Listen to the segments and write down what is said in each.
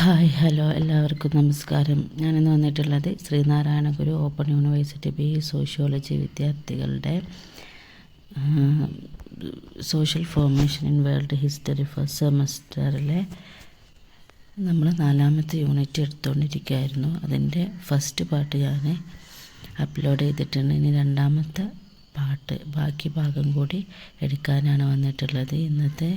Hi hello എല്ലാവർക്കും നമസ്കാരം. ഞാനിന്ന് വന്നിട്ടുള്ളത് Sreenarayana Guru open university sociology വിദ്യാർത്ഥികളുടെ social formation in world history first സെമസ്റ്ററിലെ നമ്മൾ 4ാമത്തെ യൂണിറ്റ് എടുത്തുകൊണ്ടിരിക്കുകയായിരുന്നു. അതിൻ്റെ ഫസ്റ്റ് പാർട്ട് ഞാൻ അപ്ലോഡ് ചെയ്തിട്ടുണ്ട്. ഇനി 2ാമത്തെ പാർട്ട് ബാക്കി ഭാഗം കൂടി എടുക്കാനാണ് വന്നിട്ടുള്ളത്. ഇന്നത്തെ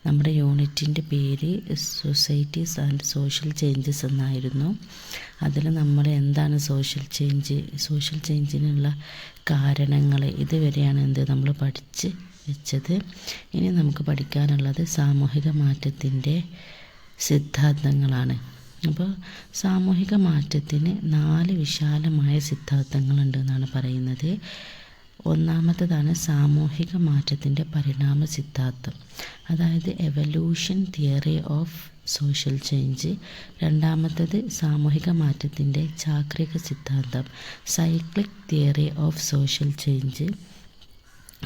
നമ്മുടെ യൂണിറ്റിൻ്റെ പേര് സൊസൈറ്റീസ് ആൻഡ് സോഷ്യൽ ചേഞ്ചസ് എന്നായിരുന്നു. അതിൽ നമ്മൾ എന്താണ് സോഷ്യൽ ചേഞ്ചിനുള്ള കാരണങ്ങൾ ഇതുവരെയാണ് നമ്മൾ പഠിച്ച് വെച്ചത്. ഇനി നമുക്ക് പഠിക്കാനുള്ളത് സാമൂഹിക മാറ്റത്തിൻ്റെ സിദ്ധാന്തങ്ങളാണ്. അപ്പോൾ സാമൂഹിക മാറ്റത്തിന് 4 വിശാലമായ സിദ്ധാന്തങ്ങളുണ്ട് എന്നാണ് പറയുന്നത്. ഒന്നാമത്തേതാണ് സാമൂഹിക മാറ്റത്തിൻ്റെ പരിണാമ സിദ്ധാന്തം, അതായത് evolution theory of social change. രണ്ടാമത്തേത് സാമൂഹിക മാറ്റത്തിൻ്റെ ചാക്രിക സിദ്ധാന്തം, cyclic theory of social change.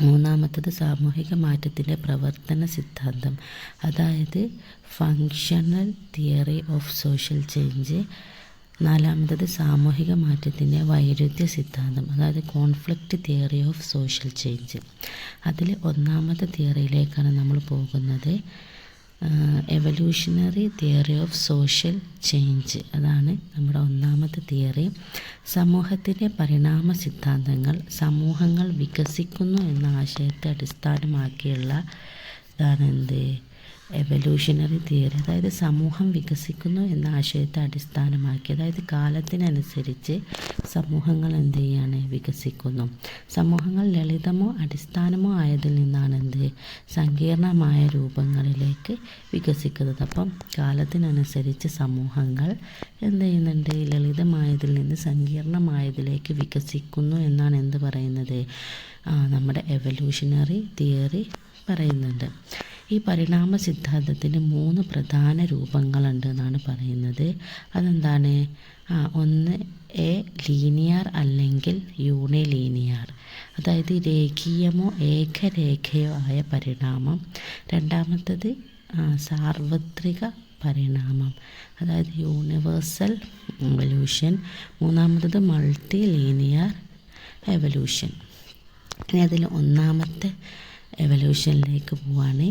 മൂന്നാമത്തേത് സാമൂഹിക മാറ്റത്തിൻ്റെ പ്രവർത്തന സിദ്ധാന്തം, അതായത് functional theory of social change. നാലാമത്തേത് സാമൂഹിക മാറ്റത്തിൻ്റെ വൈരുദ്ധ്യ സിദ്ധാന്തം, അതായത് conflict theory of social change. അതിൽ ഒന്നാമത്തെ തിയറിയിലേക്കാണ് നമ്മൾ പോകുന്നത്. Evolutionary theory of social change, അതാണ് നമ്മുടെ ഒന്നാമത്തെ തിയറി. സമൂഹത്തിൻ്റെ പരിണാമ സിദ്ധാന്തങ്ങൾ സമൂഹങ്ങൾ വികസിക്കുന്നു എന്ന ആശയത്തെ അടിസ്ഥാനമാക്കിയുള്ള ഇതാണ് എവല്യൂഷണറി തിയറി. അതായത് സമൂഹം വികസിക്കുന്നു എന്ന ആശയത്തെ അടിസ്ഥാനമാക്കി, അതായത് കാലത്തിനനുസരിച്ച് സമൂഹങ്ങൾ വികസിക്കുന്നു. സമൂഹങ്ങൾ ലളിതമോ അടിസ്ഥാനമോ ആയതിൽ നിന്നാണ് സങ്കീർണമായ രൂപങ്ങളിലേക്ക് വികസിക്കുന്നത്. അപ്പം കാലത്തിനനുസരിച്ച് സമൂഹങ്ങൾ ലളിതമായതിൽ നിന്ന് സങ്കീർണമായതിലേക്ക് വികസിക്കുന്നു എന്നാണ് പറയുന്നത്, നമ്മുടെ എവല്യൂഷണറി തിയറി പറയുന്നുണ്ട്. ഈ പരിണാമ സിദ്ധാന്തത്തിന് 3 പ്രധാന രൂപങ്ങളുണ്ട് എന്നാണ് പറയുന്നത്. അതെന്താണ്? ഒന്ന് ലീനിയർ അല്ലെങ്കിൽ യൂണിലീനിയർ, അതായത് രേഖീയമോ ഏകരേഖയോ ആയ പരിണാമം. രണ്ടാമത്തേത് സാർവത്രിക പരിണാമം, അതായത് യൂണിവേഴ്സൽ എവല്യൂഷൻ. മൂന്നാമത്തേത് മൾട്ടി ലീനിയർ എവല്യൂഷൻ. ഇനി അതിൽ ഒന്നാമത്തെ എവല്യൂഷനിലേക്ക് പോവാണ്.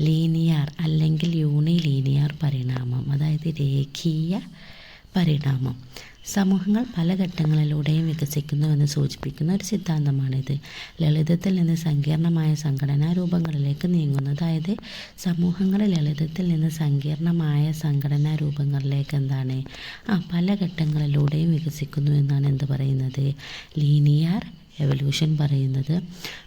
ലീനിയർ അല്ലെങ്കിൽ യൂണിലീനിയർ പരിണാമം, അതായത് രേഖീയ പരിണാമം. സമൂഹങ്ങൾ പല ഘട്ടങ്ങളിലൂടെയും വികസിക്കുന്നുവെന്ന് സൂചിപ്പിക്കുന്ന ഒരു സിദ്ധാന്തമാണിത്. ലളിതത്തിൽ നിന്ന് സങ്കീർണമായ സംഘടനാ രൂപങ്ങളിലേക്ക് നീങ്ങുന്നു, അതായത് സമൂഹങ്ങൾ ലളിതത്തിൽ നിന്ന് സങ്കീർണമായ സംഘടനാ രൂപങ്ങളിലേക്ക് പല ഘട്ടങ്ങളിലൂടെയും വികസിക്കുന്നു എന്നാണ് പറയുന്നത്, ലീനിയർ എവല്യൂഷൻ പറയുന്നത്.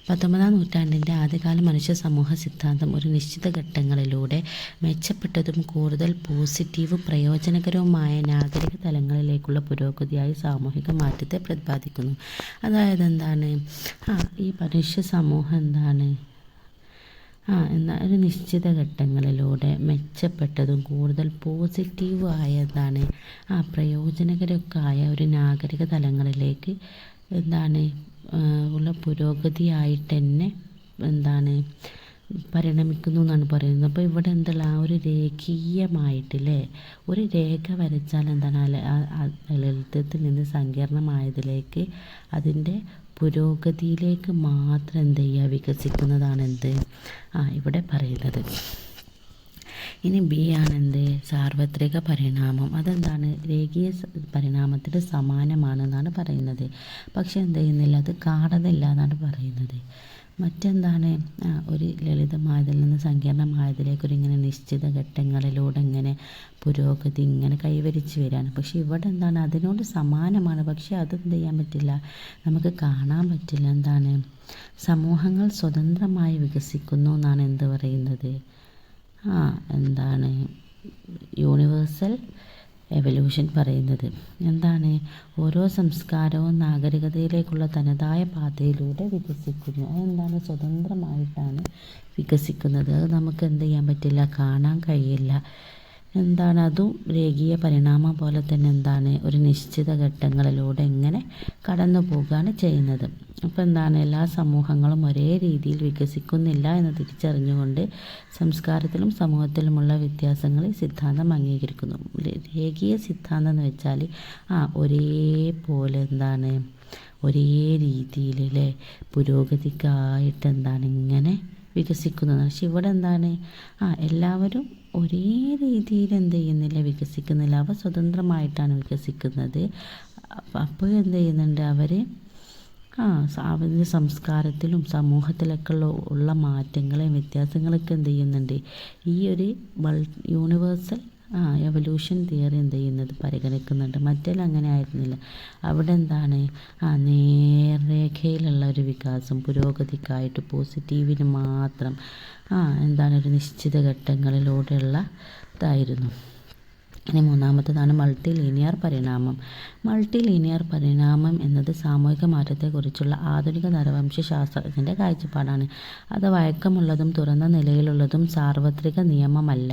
19ാം നൂറ്റാണ്ടിൻ്റെ ആദ്യകാല മനുഷ്യ സമൂഹ സിദ്ധാന്തം ഒരു നിശ്ചിത ഘട്ടങ്ങളിലൂടെ മെച്ചപ്പെട്ടതും കൂടുതൽ പോസിറ്റീവും പ്രയോജനകരവുമായ നാഗരിക തലങ്ങളിലേക്കുള്ള പുരോഗതിയായി സാമൂഹിക മാറ്റത്തെ പ്രതിപാദിക്കുന്നു. അതായത് ഈ മനുഷ്യ സമൂഹം ഒരു നിശ്ചിത ഘട്ടങ്ങളിലൂടെ മെച്ചപ്പെട്ടതും കൂടുതൽ പോസിറ്റീവും ആയ പ്രയോജനകരമൊക്കെ ആയ ഒരു നാഗരിക തലങ്ങളിലേക്ക് ഉള്ള പുരോഗതിയായിട്ട് തന്നെ പരിണമിക്കുന്നു എന്നാണ് പറയുന്നത്. അപ്പോൾ ഇവിടെ ഒരു രേഖീയമായിട്ടില്ലേ, ഒരു രേഖ വരച്ചാൽ ലളിതത്തിൽ നിന്ന് സങ്കീർണമായതിലേക്ക് അതിൻ്റെ പുരോഗതിയിലേക്ക് മാത്രം വികസിക്കുന്നതാണ് ഇവിടെ പറയുന്നത്. ഇനി ബി ആണ് സാർവത്രിക പരിണാമം. രേഖീയ പരിണാമത്തിന് സമാനമാണെന്നാണ് പറയുന്നത്. പക്ഷെ അത് കാണുന്നില്ല എന്നാണ് പറയുന്നത്. ഒരു ലളിതമായതിൽ നിന്ന് സങ്കീർണമായതിലേക്ക് ഇങ്ങനെ നിശ്ചിത ഘട്ടങ്ങളിലൂടെ പുരോഗതി കൈവരിച്ച് വരികയാണ്. പക്ഷെ ഇവിടെ അതിനോട് സമാനമാണ്, പക്ഷെ ചെയ്യാൻ പറ്റില്ല, നമുക്ക് കാണാൻ പറ്റില്ല. സമൂഹങ്ങൾ സ്വതന്ത്രമായി വികസിക്കുന്നു എന്നാണ് പറയുന്നത്. യൂണിവേഴ്സൽ എവല്യൂഷൻ പറയുന്നത് ഓരോ സംസ്കാരവും നാഗരികതയിലേക്കുള്ള തനതായ പാതയിലൂടെ വികസിക്കുന്നു. സ്വതന്ത്രമായിട്ടാണ് വികസിക്കുന്നത്. അത് നമുക്ക് ചെയ്യാൻ പറ്റില്ല, കാണാൻ കഴിയില്ല. അതും രേഖീയ പരിണാമം പോലെ തന്നെ ഒരു നിശ്ചിത ഘട്ടങ്ങളിലൂടെ കടന്നു പോവുകയാണ് ചെയ്യുന്നത്. അപ്പോൾ എന്താണ്, എല്ലാ സമൂഹങ്ങളും ഒരേ രീതിയിൽ വികസിക്കുന്നില്ല എന്ന് തിരിച്ചറിഞ്ഞുകൊണ്ട് സംസ്കാരത്തിലും സമൂഹത്തിലുമുള്ള വ്യത്യാസങ്ങളെ സിദ്ധാന്തം അംഗീകരിക്കുന്നു. രേഖീയ സിദ്ധാന്തം എന്ന് വെച്ചാൽ ഒരേപോലെ എന്താണ്, ഒരേ രീതിയിൽ അല്ലേ പുരോഗതിക്കായിട്ട് എന്താണ് ഇങ്ങനെ വികസിക്കുന്നതാണ്. പക്ഷെ ഇവിടെ എന്താണ്, എല്ലാവരും ഒരേ രീതിയിൽ എന്ത് ചെയ്യുന്നില്ല, വികസിക്കുന്നില്ല. അവ സ്വതന്ത്രമായിട്ടാണ് വികസിക്കുന്നത്. അപ്പോൾ എന്ത് ചെയ്യുന്നുണ്ട് അവർ അവരുടെ സംസ്കാരത്തിലും സമൂഹത്തിലൊക്കെ ഉള്ള മാറ്റങ്ങളെയും വ്യത്യാസങ്ങളൊക്കെ എന്ത് ചെയ്യുന്നുണ്ട്, ഈ ഒരു യൂണിവേഴ്സൽ എവല്യൂഷൻ തിയറി എന്ത് ചെയ്യുന്നത് പരിഗണിക്കുന്നുണ്ട്. മറ്റേലും അങ്ങനെ ആയിരുന്നില്ല. അവിടെ എന്താണ്, നേർരേഖയിലുള്ള ഒരു വികാസം, പുരോഗതിക്കായിട്ട് പോസിറ്റീവിന് മാത്രം എന്താണ് ഒരു നിശ്ചിത ഘട്ടങ്ങളിലൂടെയുള്ള ഇതായിരുന്നു. ഇനി മൂന്നാമത്തേതാണ് മൾട്ടി ലീനിയർ പരിണാമം. മൾട്ടി ലീനിയർ പരിണാമം എന്നത് സാമൂഹിക മാറ്റത്തെക്കുറിച്ചുള്ള ആധുനിക നരവംശ ശാസ്ത്രത്തിൻ്റെ കാഴ്ചപ്പാടാണ്. അത് വഴക്കമുള്ളതും തുറന്ന നിലയിലുള്ളതും സാർവത്രിക നിയമമല്ല.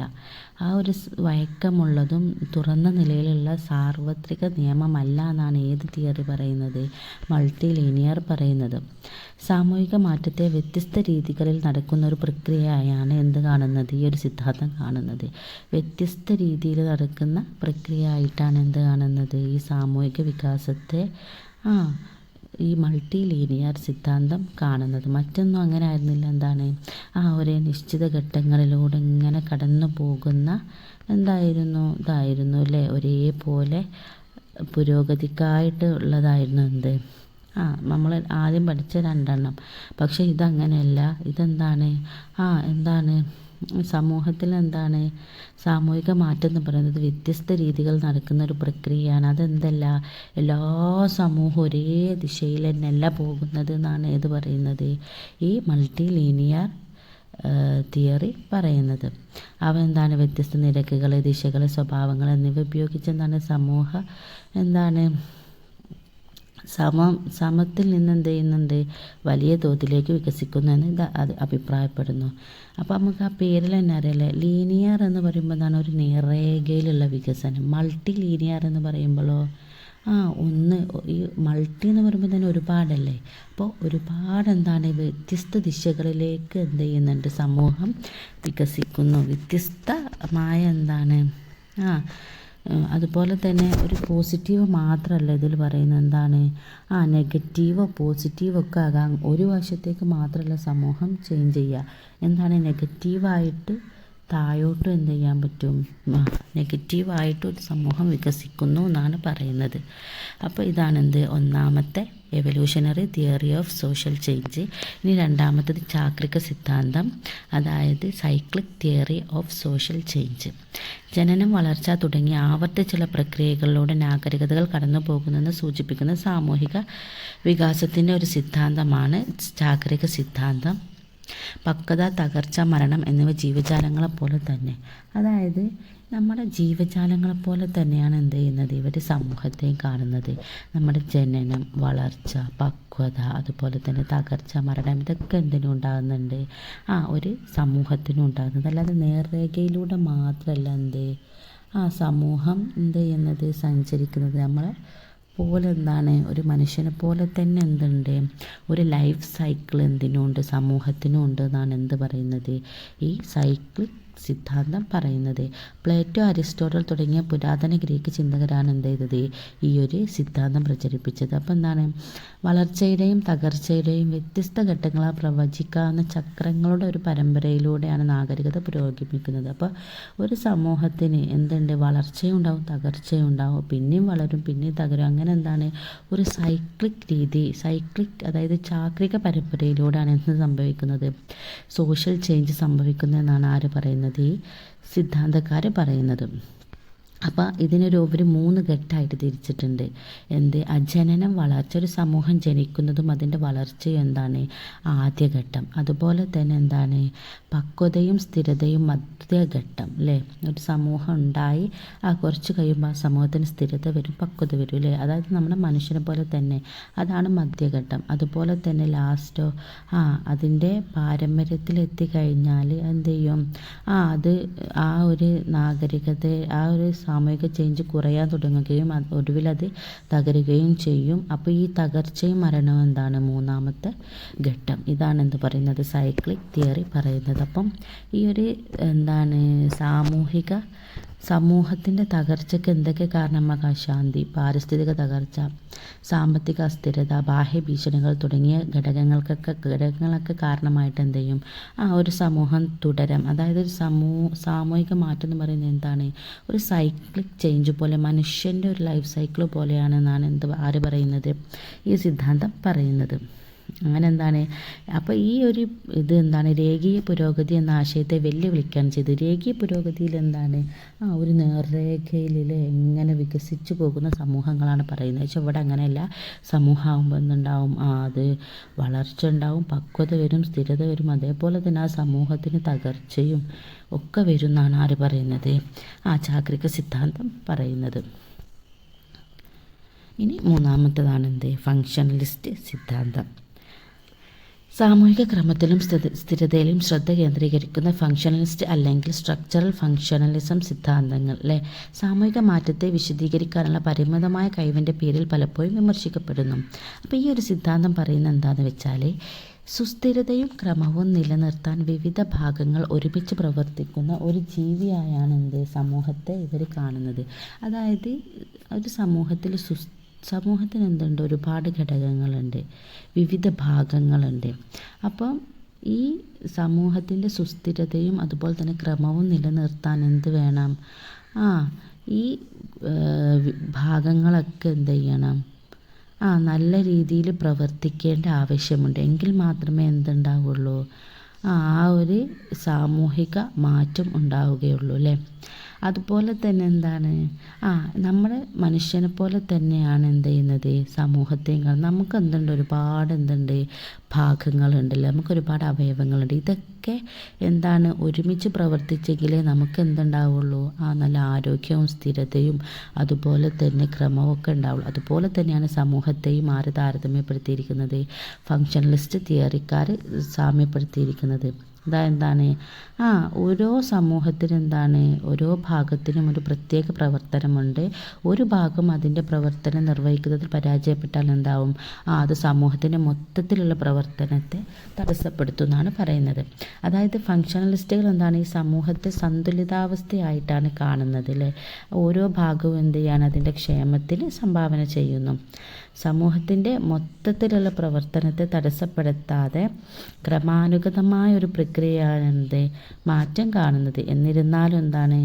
ആ ഒരു വഴക്കമുള്ളതും തുറന്ന നിലയിലുള്ള സാർവത്രിക നിയമമല്ല എന്നാണ് ഏത് തിയറി പറയുന്നത്, മൾട്ടി ലീനിയർ പറയുന്നത്. സാമൂഹിക മാറ്റത്തെ വ്യത്യസ്ത രീതികളിൽ നടക്കുന്ന ഒരു പ്രക്രിയയായാണ് എന്ത് കാണുന്നത്, ഈ ഒരു സിദ്ധാന്തം കാണുന്നത്. വ്യത്യസ്ത രീതിയിൽ നടക്കുന്ന പ്രക്രിയ ആയിട്ടാണ് എന്ത് കാണുന്നത്, ഈ സാമൂഹിക വികാസത്തെ ഈ മൾട്ടി ലീനിയർ സിദ്ധാന്തം കാണുന്നത്. മറ്റൊന്നും അങ്ങനെ ആയിരുന്നില്ല. എന്താണ്, ഒരേ നിശ്ചിത ഘട്ടങ്ങളിലൂടെ ഇങ്ങനെ കടന്നു പോകുന്ന ഇതായിരുന്നു അല്ലേ, ഒരേപോലെ പുരോഗതിക്കായിട്ട് ഉള്ളതായിരുന്നു എന്ത്, നമ്മൾ ആദ്യം പഠിച്ച രണ്ടെണ്ണം. പക്ഷേ ഇതങ്ങനെയല്ല. ഇതെന്താണ്, എന്താണ് സമൂഹത്തിൽ എന്താണ് സാമൂഹിക മാറ്റം എന്ന് പറയുന്നത് വ്യത്യസ്ത രീതികൾ നടക്കുന്ന ഒരു പ്രക്രിയയാണ്. അതെന്തല്ല, എല്ലാ സമൂഹവും ഒരേ ദിശയിൽ തന്നെയല്ല പോകുന്നത് എന്നാണ് ഏത് പറയുന്നത്, ഈ മൾട്ടി ലീനിയർ തിയറി പറയുന്നത്. അവ എന്താണ്, വ്യത്യസ്ത നിരക്കുകൾ, ദിശകൾ, സ്വഭാവങ്ങൾ എന്നിവ ഉപയോഗിച്ച് എന്താണ് സമൂഹം എന്താണ് സമത്തിൽ നിന്ന് എന്ത് ചെയ്യുന്നുണ്ട്, വലിയ തോതിലേക്ക് വികസിക്കുന്നു എന്ന് അത് അഭിപ്രായപ്പെടുന്നു. അപ്പോൾ നമുക്ക് ആ പേരിൽ തന്നെ അറിയാലേ, ലീനിയർ എന്ന് പറയുമ്പോൾ എന്താണ് ഒരു നേർരേഖയിലുള്ള വികസനം. മൾട്ടി ലീനിയർ എന്ന് പറയുമ്പോഴോ ഈ മൾട്ടി എന്ന് പറയുമ്പോൾ തന്നെ ഒരുപാടല്ലേ. അപ്പോൾ ഒരുപാട് എന്താണ് വ്യത്യസ്ത ദിശകളിലേക്ക് എന്ത് ചെയ്യുന്നുണ്ട്, സമൂഹം വികസിക്കുന്നു. വ്യത്യസ്തമായ എന്താണ് അതുപോലെ തന്നെ ഒരു പോസിറ്റീവ് മാത്രമല്ല ഇതിൽ പറയുന്നത്, എന്താണ് നെഗറ്റീവോ പോസിറ്റീവോ ഒക്കെ ആകാം. ഒരു വശത്തേക്ക് മാത്രമല്ല സമൂഹം ചേഞ്ച് ചെയ്യുക. എന്താണ് നെഗറ്റീവായിട്ട് താഴോട്ടും എന്ത് ചെയ്യാൻ പറ്റും, നെഗറ്റീവായിട്ടും ഒരു സമൂഹം വികസിക്കുന്നു എന്നാണ് പറയുന്നത്. അപ്പോൾ ഇതാണെന്ത് ഒന്നാമത്തെ evolutionary theory of social change. ഇനി രണ്ടാമത്തത് ചാക്രിക സിദ്ധാന്തം, അതായത് cyclic theory of social change. ജനനം, വളർച്ച തുടങ്ങിയ ആവർത്തിച്ചുള്ള പ്രക്രിയകളിലൂടെ നാഗരികതകൾ കടന്നു പോകുന്നതെന്ന് സൂചിപ്പിക്കുന്ന സാമൂഹിക വികാസത്തിൻ്റെ ഒരു സിദ്ധാന്തമാണ് ചാക്രിക സിദ്ധാന്തം. പക്വത, തകർച്ച, മരണം എന്നിവ ജീവജാലങ്ങളെപ്പോലെ തന്നെ, അതായത് നമ്മുടെ ജീവജാലങ്ങളെപ്പോലെ തന്നെയാണ് എന്ത് ചെയ്യുന്നത് ഇവർ സമൂഹത്തെയും കാണുന്നത്. നമ്മുടെ ജനനം, വളർച്ച, പക്വത, അതുപോലെ തന്നെ തകർച്ച, മരണം, ഇതൊക്കെ എന്തിനും ഉണ്ടാകുന്നുണ്ട്, ഒരു സമൂഹത്തിനും ഉണ്ടാകുന്നത്. അല്ലാതെ നേർരേഖയിലൂടെ മാത്രമല്ല സമൂഹം എന്ത് ചെയ്യുന്നത് സഞ്ചരിക്കുന്നത്. നമ്മളെ പോലെ എന്താണ് ഒരു മനുഷ്യനെ പോലെ തന്നെ എന്തുണ്ട്, ഒരു ലൈഫ് സൈക്കിൾ എന്തിനുണ്ട്, സമൂഹത്തിനും ഉണ്ട് എന്നാണ് എന്ത് പറയുന്നത്, ഈ സൈക്ലിക് സിദ്ധാന്തം പറയുന്നത്. പ്ലേറ്റോ, അരിസ്റ്റോട്ടൽ തുടങ്ങിയ പുരാതന ഗ്രീക്ക് ചിന്തകരാണ് എന്ത് ചെയ്തത്, ഈ ഒരു സിദ്ധാന്തം പ്രചരിപ്പിച്ചത്. അപ്പോൾ എന്താണ് വളർച്ചയുടെയും തകർച്ചയുടെയും വ്യത്യസ്ത ഘട്ടങ്ങളെ പ്രവചിക്കാവുന്ന ചക്രങ്ങളുടെ ഒരു പരമ്പരയിലൂടെയാണ് നാഗരികത പുരോഗമിക്കുന്നത്. അപ്പോൾ ഒരു സമൂഹത്തിന് എന്തുണ്ട്, വളർച്ചയും ഉണ്ടാവും തകർച്ചയും ഉണ്ടാവും, പിന്നെയും വളരും പിന്നെയും തകരും. അങ്ങനെ എന്താണ് ഒരു സൈക്ലിക് രീതി, അതായത് ചാക്രിക പരമ്പരയിലൂടെയാണ് എന്ത് സംഭവിക്കുന്നത്, സോഷ്യൽ ചേഞ്ച് സംഭവിക്കുന്നതെന്നാണ് ആര് പറയുന്നത്, ഈ സിദ്ധാന്തക്കാർ പറയുന്നത്. അപ്പോൾ ഇതിനൊരു 3 ഘട്ടമായിട്ട് തിരിച്ചിട്ടുണ്ട്. ജനനം, വളർച്ച. ഒരു സമൂഹം ജനിക്കുന്നതും അതിൻ്റെ വളർച്ചയും എന്താണ് ആദ്യഘട്ടം. അതുപോലെ തന്നെ എന്താണ് പക്വതയും സ്ഥിരതയും മധ്യഘട്ടം അല്ലേ. ഒരു സമൂഹം ഉണ്ടായി കുറച്ച് കഴിയുമ്പോൾ ആ സമൂഹത്തിന് സ്ഥിരത വരും, പക്വത വരും അല്ലേ. അതായത് നമ്മുടെ മനുഷ്യനെ പോലെ തന്നെ, അതാണ് മധ്യഘട്ടം. അതുപോലെ തന്നെ ലാസ്റ്റോ അതിൻ്റെ പാരമ്പര്യത്തിലെത്തിക്കഴിഞ്ഞാൽ എന്ത് ചെയ്യും, അത് ആ ഒരു നാഗരികത, ആ ഒരു സാമൂഹിക ചേഞ്ച് കുറയാൻ തുടങ്ങുകയും ഒടുവിൽ അത് തകരുകയും ചെയ്യും. അപ്പോൾ ഈ തകർച്ചയും മരണവും എന്താണ് മൂന്നാമത്തെ ഘട്ടം. ഇതാണ് എന്ത് പറയുന്നത് സൈക്ലിക് തിയറി പറയുന്നത്. അപ്പം ഈ ഒരു എന്താണ് സമൂഹത്തിൻ്റെ തകർച്ചയ്ക്ക് എന്തൊക്കെ കാരണമാകാം? അശാന്തി, പാരിസ്ഥിതിക തകർച്ച, സാമ്പത്തിക അസ്ഥിരത, ബാഹ്യ ഭീഷണികൾ തുടങ്ങിയ ഘടകങ്ങളൊക്കെ കാരണമായിട്ട് എന്ത് ചെയ്യും ഒരു സമൂഹം തുടരാം. അതായത് ഒരു സാമൂഹിക മാറ്റം എന്ന് പറയുന്നത് എന്താണ്? ഒരു സൈക്ലിക് ചേഞ്ച് പോലെ, മനുഷ്യൻ്റെ ഒരു ലൈഫ് സൈക്കിൾ പോലെയാണെന്നാണ് ആര് പറയുന്നത്? ഈ സിദ്ധാന്തം പറയുന്നത്. അങ്ങനെ എന്താണ് അപ്പോൾ ഈ ഒരു ഇത് എന്താണ് രേഖീയ പുരോഗതി എന്ന ആശയത്തെ വെല്ലുവിളിക്കുകയാണ് ചെയ്തത്. രേഖീയ പുരോഗതിയിൽ എന്താണ് ഒരു നേർരേഖയിൽ എങ്ങനെ വികസിച്ചു പോകുന്ന സമൂഹങ്ങളാണ് പറയുന്നത്. പക്ഷെ ഇവിടെ അങ്ങനെയല്ല. സമൂഹമാകുമ്പോൾ എന്തുണ്ടാവും? അത് വളർച്ച ഉണ്ടാവും, പക്വത വരും, സ്ഥിരത വരും. അതേപോലെ തന്നെ ആ സമൂഹത്തിന് തകർച്ചയും ഒക്കെ വരും എന്നാണ് ആര് പറയുന്നത്? ചാക്രിക സിദ്ധാന്തം പറയുന്നത്. ഇനി മൂന്നാമത്തേതാണ് എന്ത്? ഫങ്ഷണലിസ്റ്റ് സിദ്ധാന്തം. സാമൂഹിക ക്രമത്തിലും സ്ഥിരതയിലും ശ്രദ്ധ കേന്ദ്രീകരിക്കുന്ന ഫങ്ഷണലിസ്റ്റ് അല്ലെങ്കിൽ സ്ട്രക്ചറൽ ഫങ്ഷണലിസം സിദ്ധാന്തങ്ങൾ സാമൂഹിക മാറ്റത്തെ വിശദീകരിക്കാനുള്ള പരിമിതമായ കഴിവിൻ്റെ പേരിൽ പലപ്പോഴും വിമർശിക്കപ്പെടുന്നു. അപ്പോൾ ഈ ഒരു സിദ്ധാന്തം പറയുന്നത് എന്താണെന്ന് വെച്ചാൽ സുസ്ഥിരതയും ക്രമവും നിലനിർത്താൻ വിവിധ ഭാഗങ്ങൾ ഒരുമിച്ച് പ്രവർത്തിക്കുന്ന ഒരു ജീവിയായാണ് സമൂഹത്തെ ഇവർ കാണുന്നത്. അതായത് ഒരു സമൂഹത്തിന് എന്തുണ്ട്? ഒരുപാട് ഘടകങ്ങളുണ്ട്, വിവിധ ഭാഗങ്ങളുണ്ട്. അപ്പം ഈ സമൂഹത്തിൻ്റെ സുസ്ഥിരതയും അതുപോലെ തന്നെ ക്രമവും നിലനിർത്താൻ എന്ത് വേണം? ഈ ഭാഗങ്ങളൊക്കെ എന്ത് ചെയ്യണം? നല്ല രീതിയിൽ പ്രവർത്തിക്കേണ്ട ആവശ്യമുണ്ട്. എങ്കിൽ മാത്രമേ എന്തുണ്ടാവുള്ളൂ? ഒരു സാമൂഹിക മാറ്റം ഉണ്ടാവുകയുള്ളൂ അല്ലേ? അതുപോലെ തന്നെ എന്താണ് നമ്മുടെ മനുഷ്യനെ പോലെ തന്നെയാണ് എന്ത് ചെയ്യുന്നത് സമൂഹത്തെയും. നമുക്ക് ഒരുപാട് ഭാഗങ്ങളുണ്ടല്ലോ, നമുക്ക് ഒരുപാട് അവയവങ്ങളുണ്ട്. ഇതൊക്കെ എന്താണ് ഒരുമിച്ച് പ്രവർത്തിച്ചെങ്കിലേ നമുക്ക് എന്തുണ്ടാവുള്ളൂ? നല്ല ആരോഗ്യവും സ്ഥിരതയും അതുപോലെ തന്നെ ക്രമവും ഒക്കെ ഉണ്ടാവുള്ളൂ. അതുപോലെ തന്നെയാണ് സമൂഹത്തെയും ആര് താരതമ്യപ്പെടുത്തിയിരിക്കുന്നത്? ഫങ്ഷണലിസ്റ്റ് തിയറിക്കാർ സാമ്യപ്പെടുത്തിയിരിക്കുന്നത്. എന്താണ് ഓരോ സമൂഹത്തിനും എന്താണ് ഓരോ ഭാഗത്തിനും ഒരു പ്രത്യേക പ്രവർത്തനമുണ്ട്. ഒരു ഭാഗം അതിൻ്റെ പ്രവർത്തനം നിർവഹിക്കുന്നതിൽ പരാജയപ്പെട്ടാൽ എന്താവും? അത് സമൂഹത്തിൻ്റെ മൊത്തത്തിലുള്ള പ്രവർത്തനത്തെ തടസ്സപ്പെടുത്തുമെന്നാണ് പറയുന്നത്. അതായത് ഫങ്ഷണലിസ്റ്റുകൾ എന്താണ് ഈ സമൂഹത്തെ സന്തുലിതാവസ്ഥയായിട്ടാണ് കാണുന്നത് അല്ലേ? ഓരോ ഭാഗവും എന്ത് ചെയ്യാണ്? അതിൻ്റെ ക്ഷേമത്തിന് സംഭാവന ചെയ്യുന്നു. സമൂഹത്തിൻ്റെ മൊത്തത്തിലുള്ള പ്രവർത്തനത്തെ തടസ്സപ്പെടുത്താതെ ക്രമാനുഗതമായ ഒരു പ്രക്രിയയാണ് മാറ്റം കാണുന്നത്. എന്നിരുന്നാലും എന്താണ്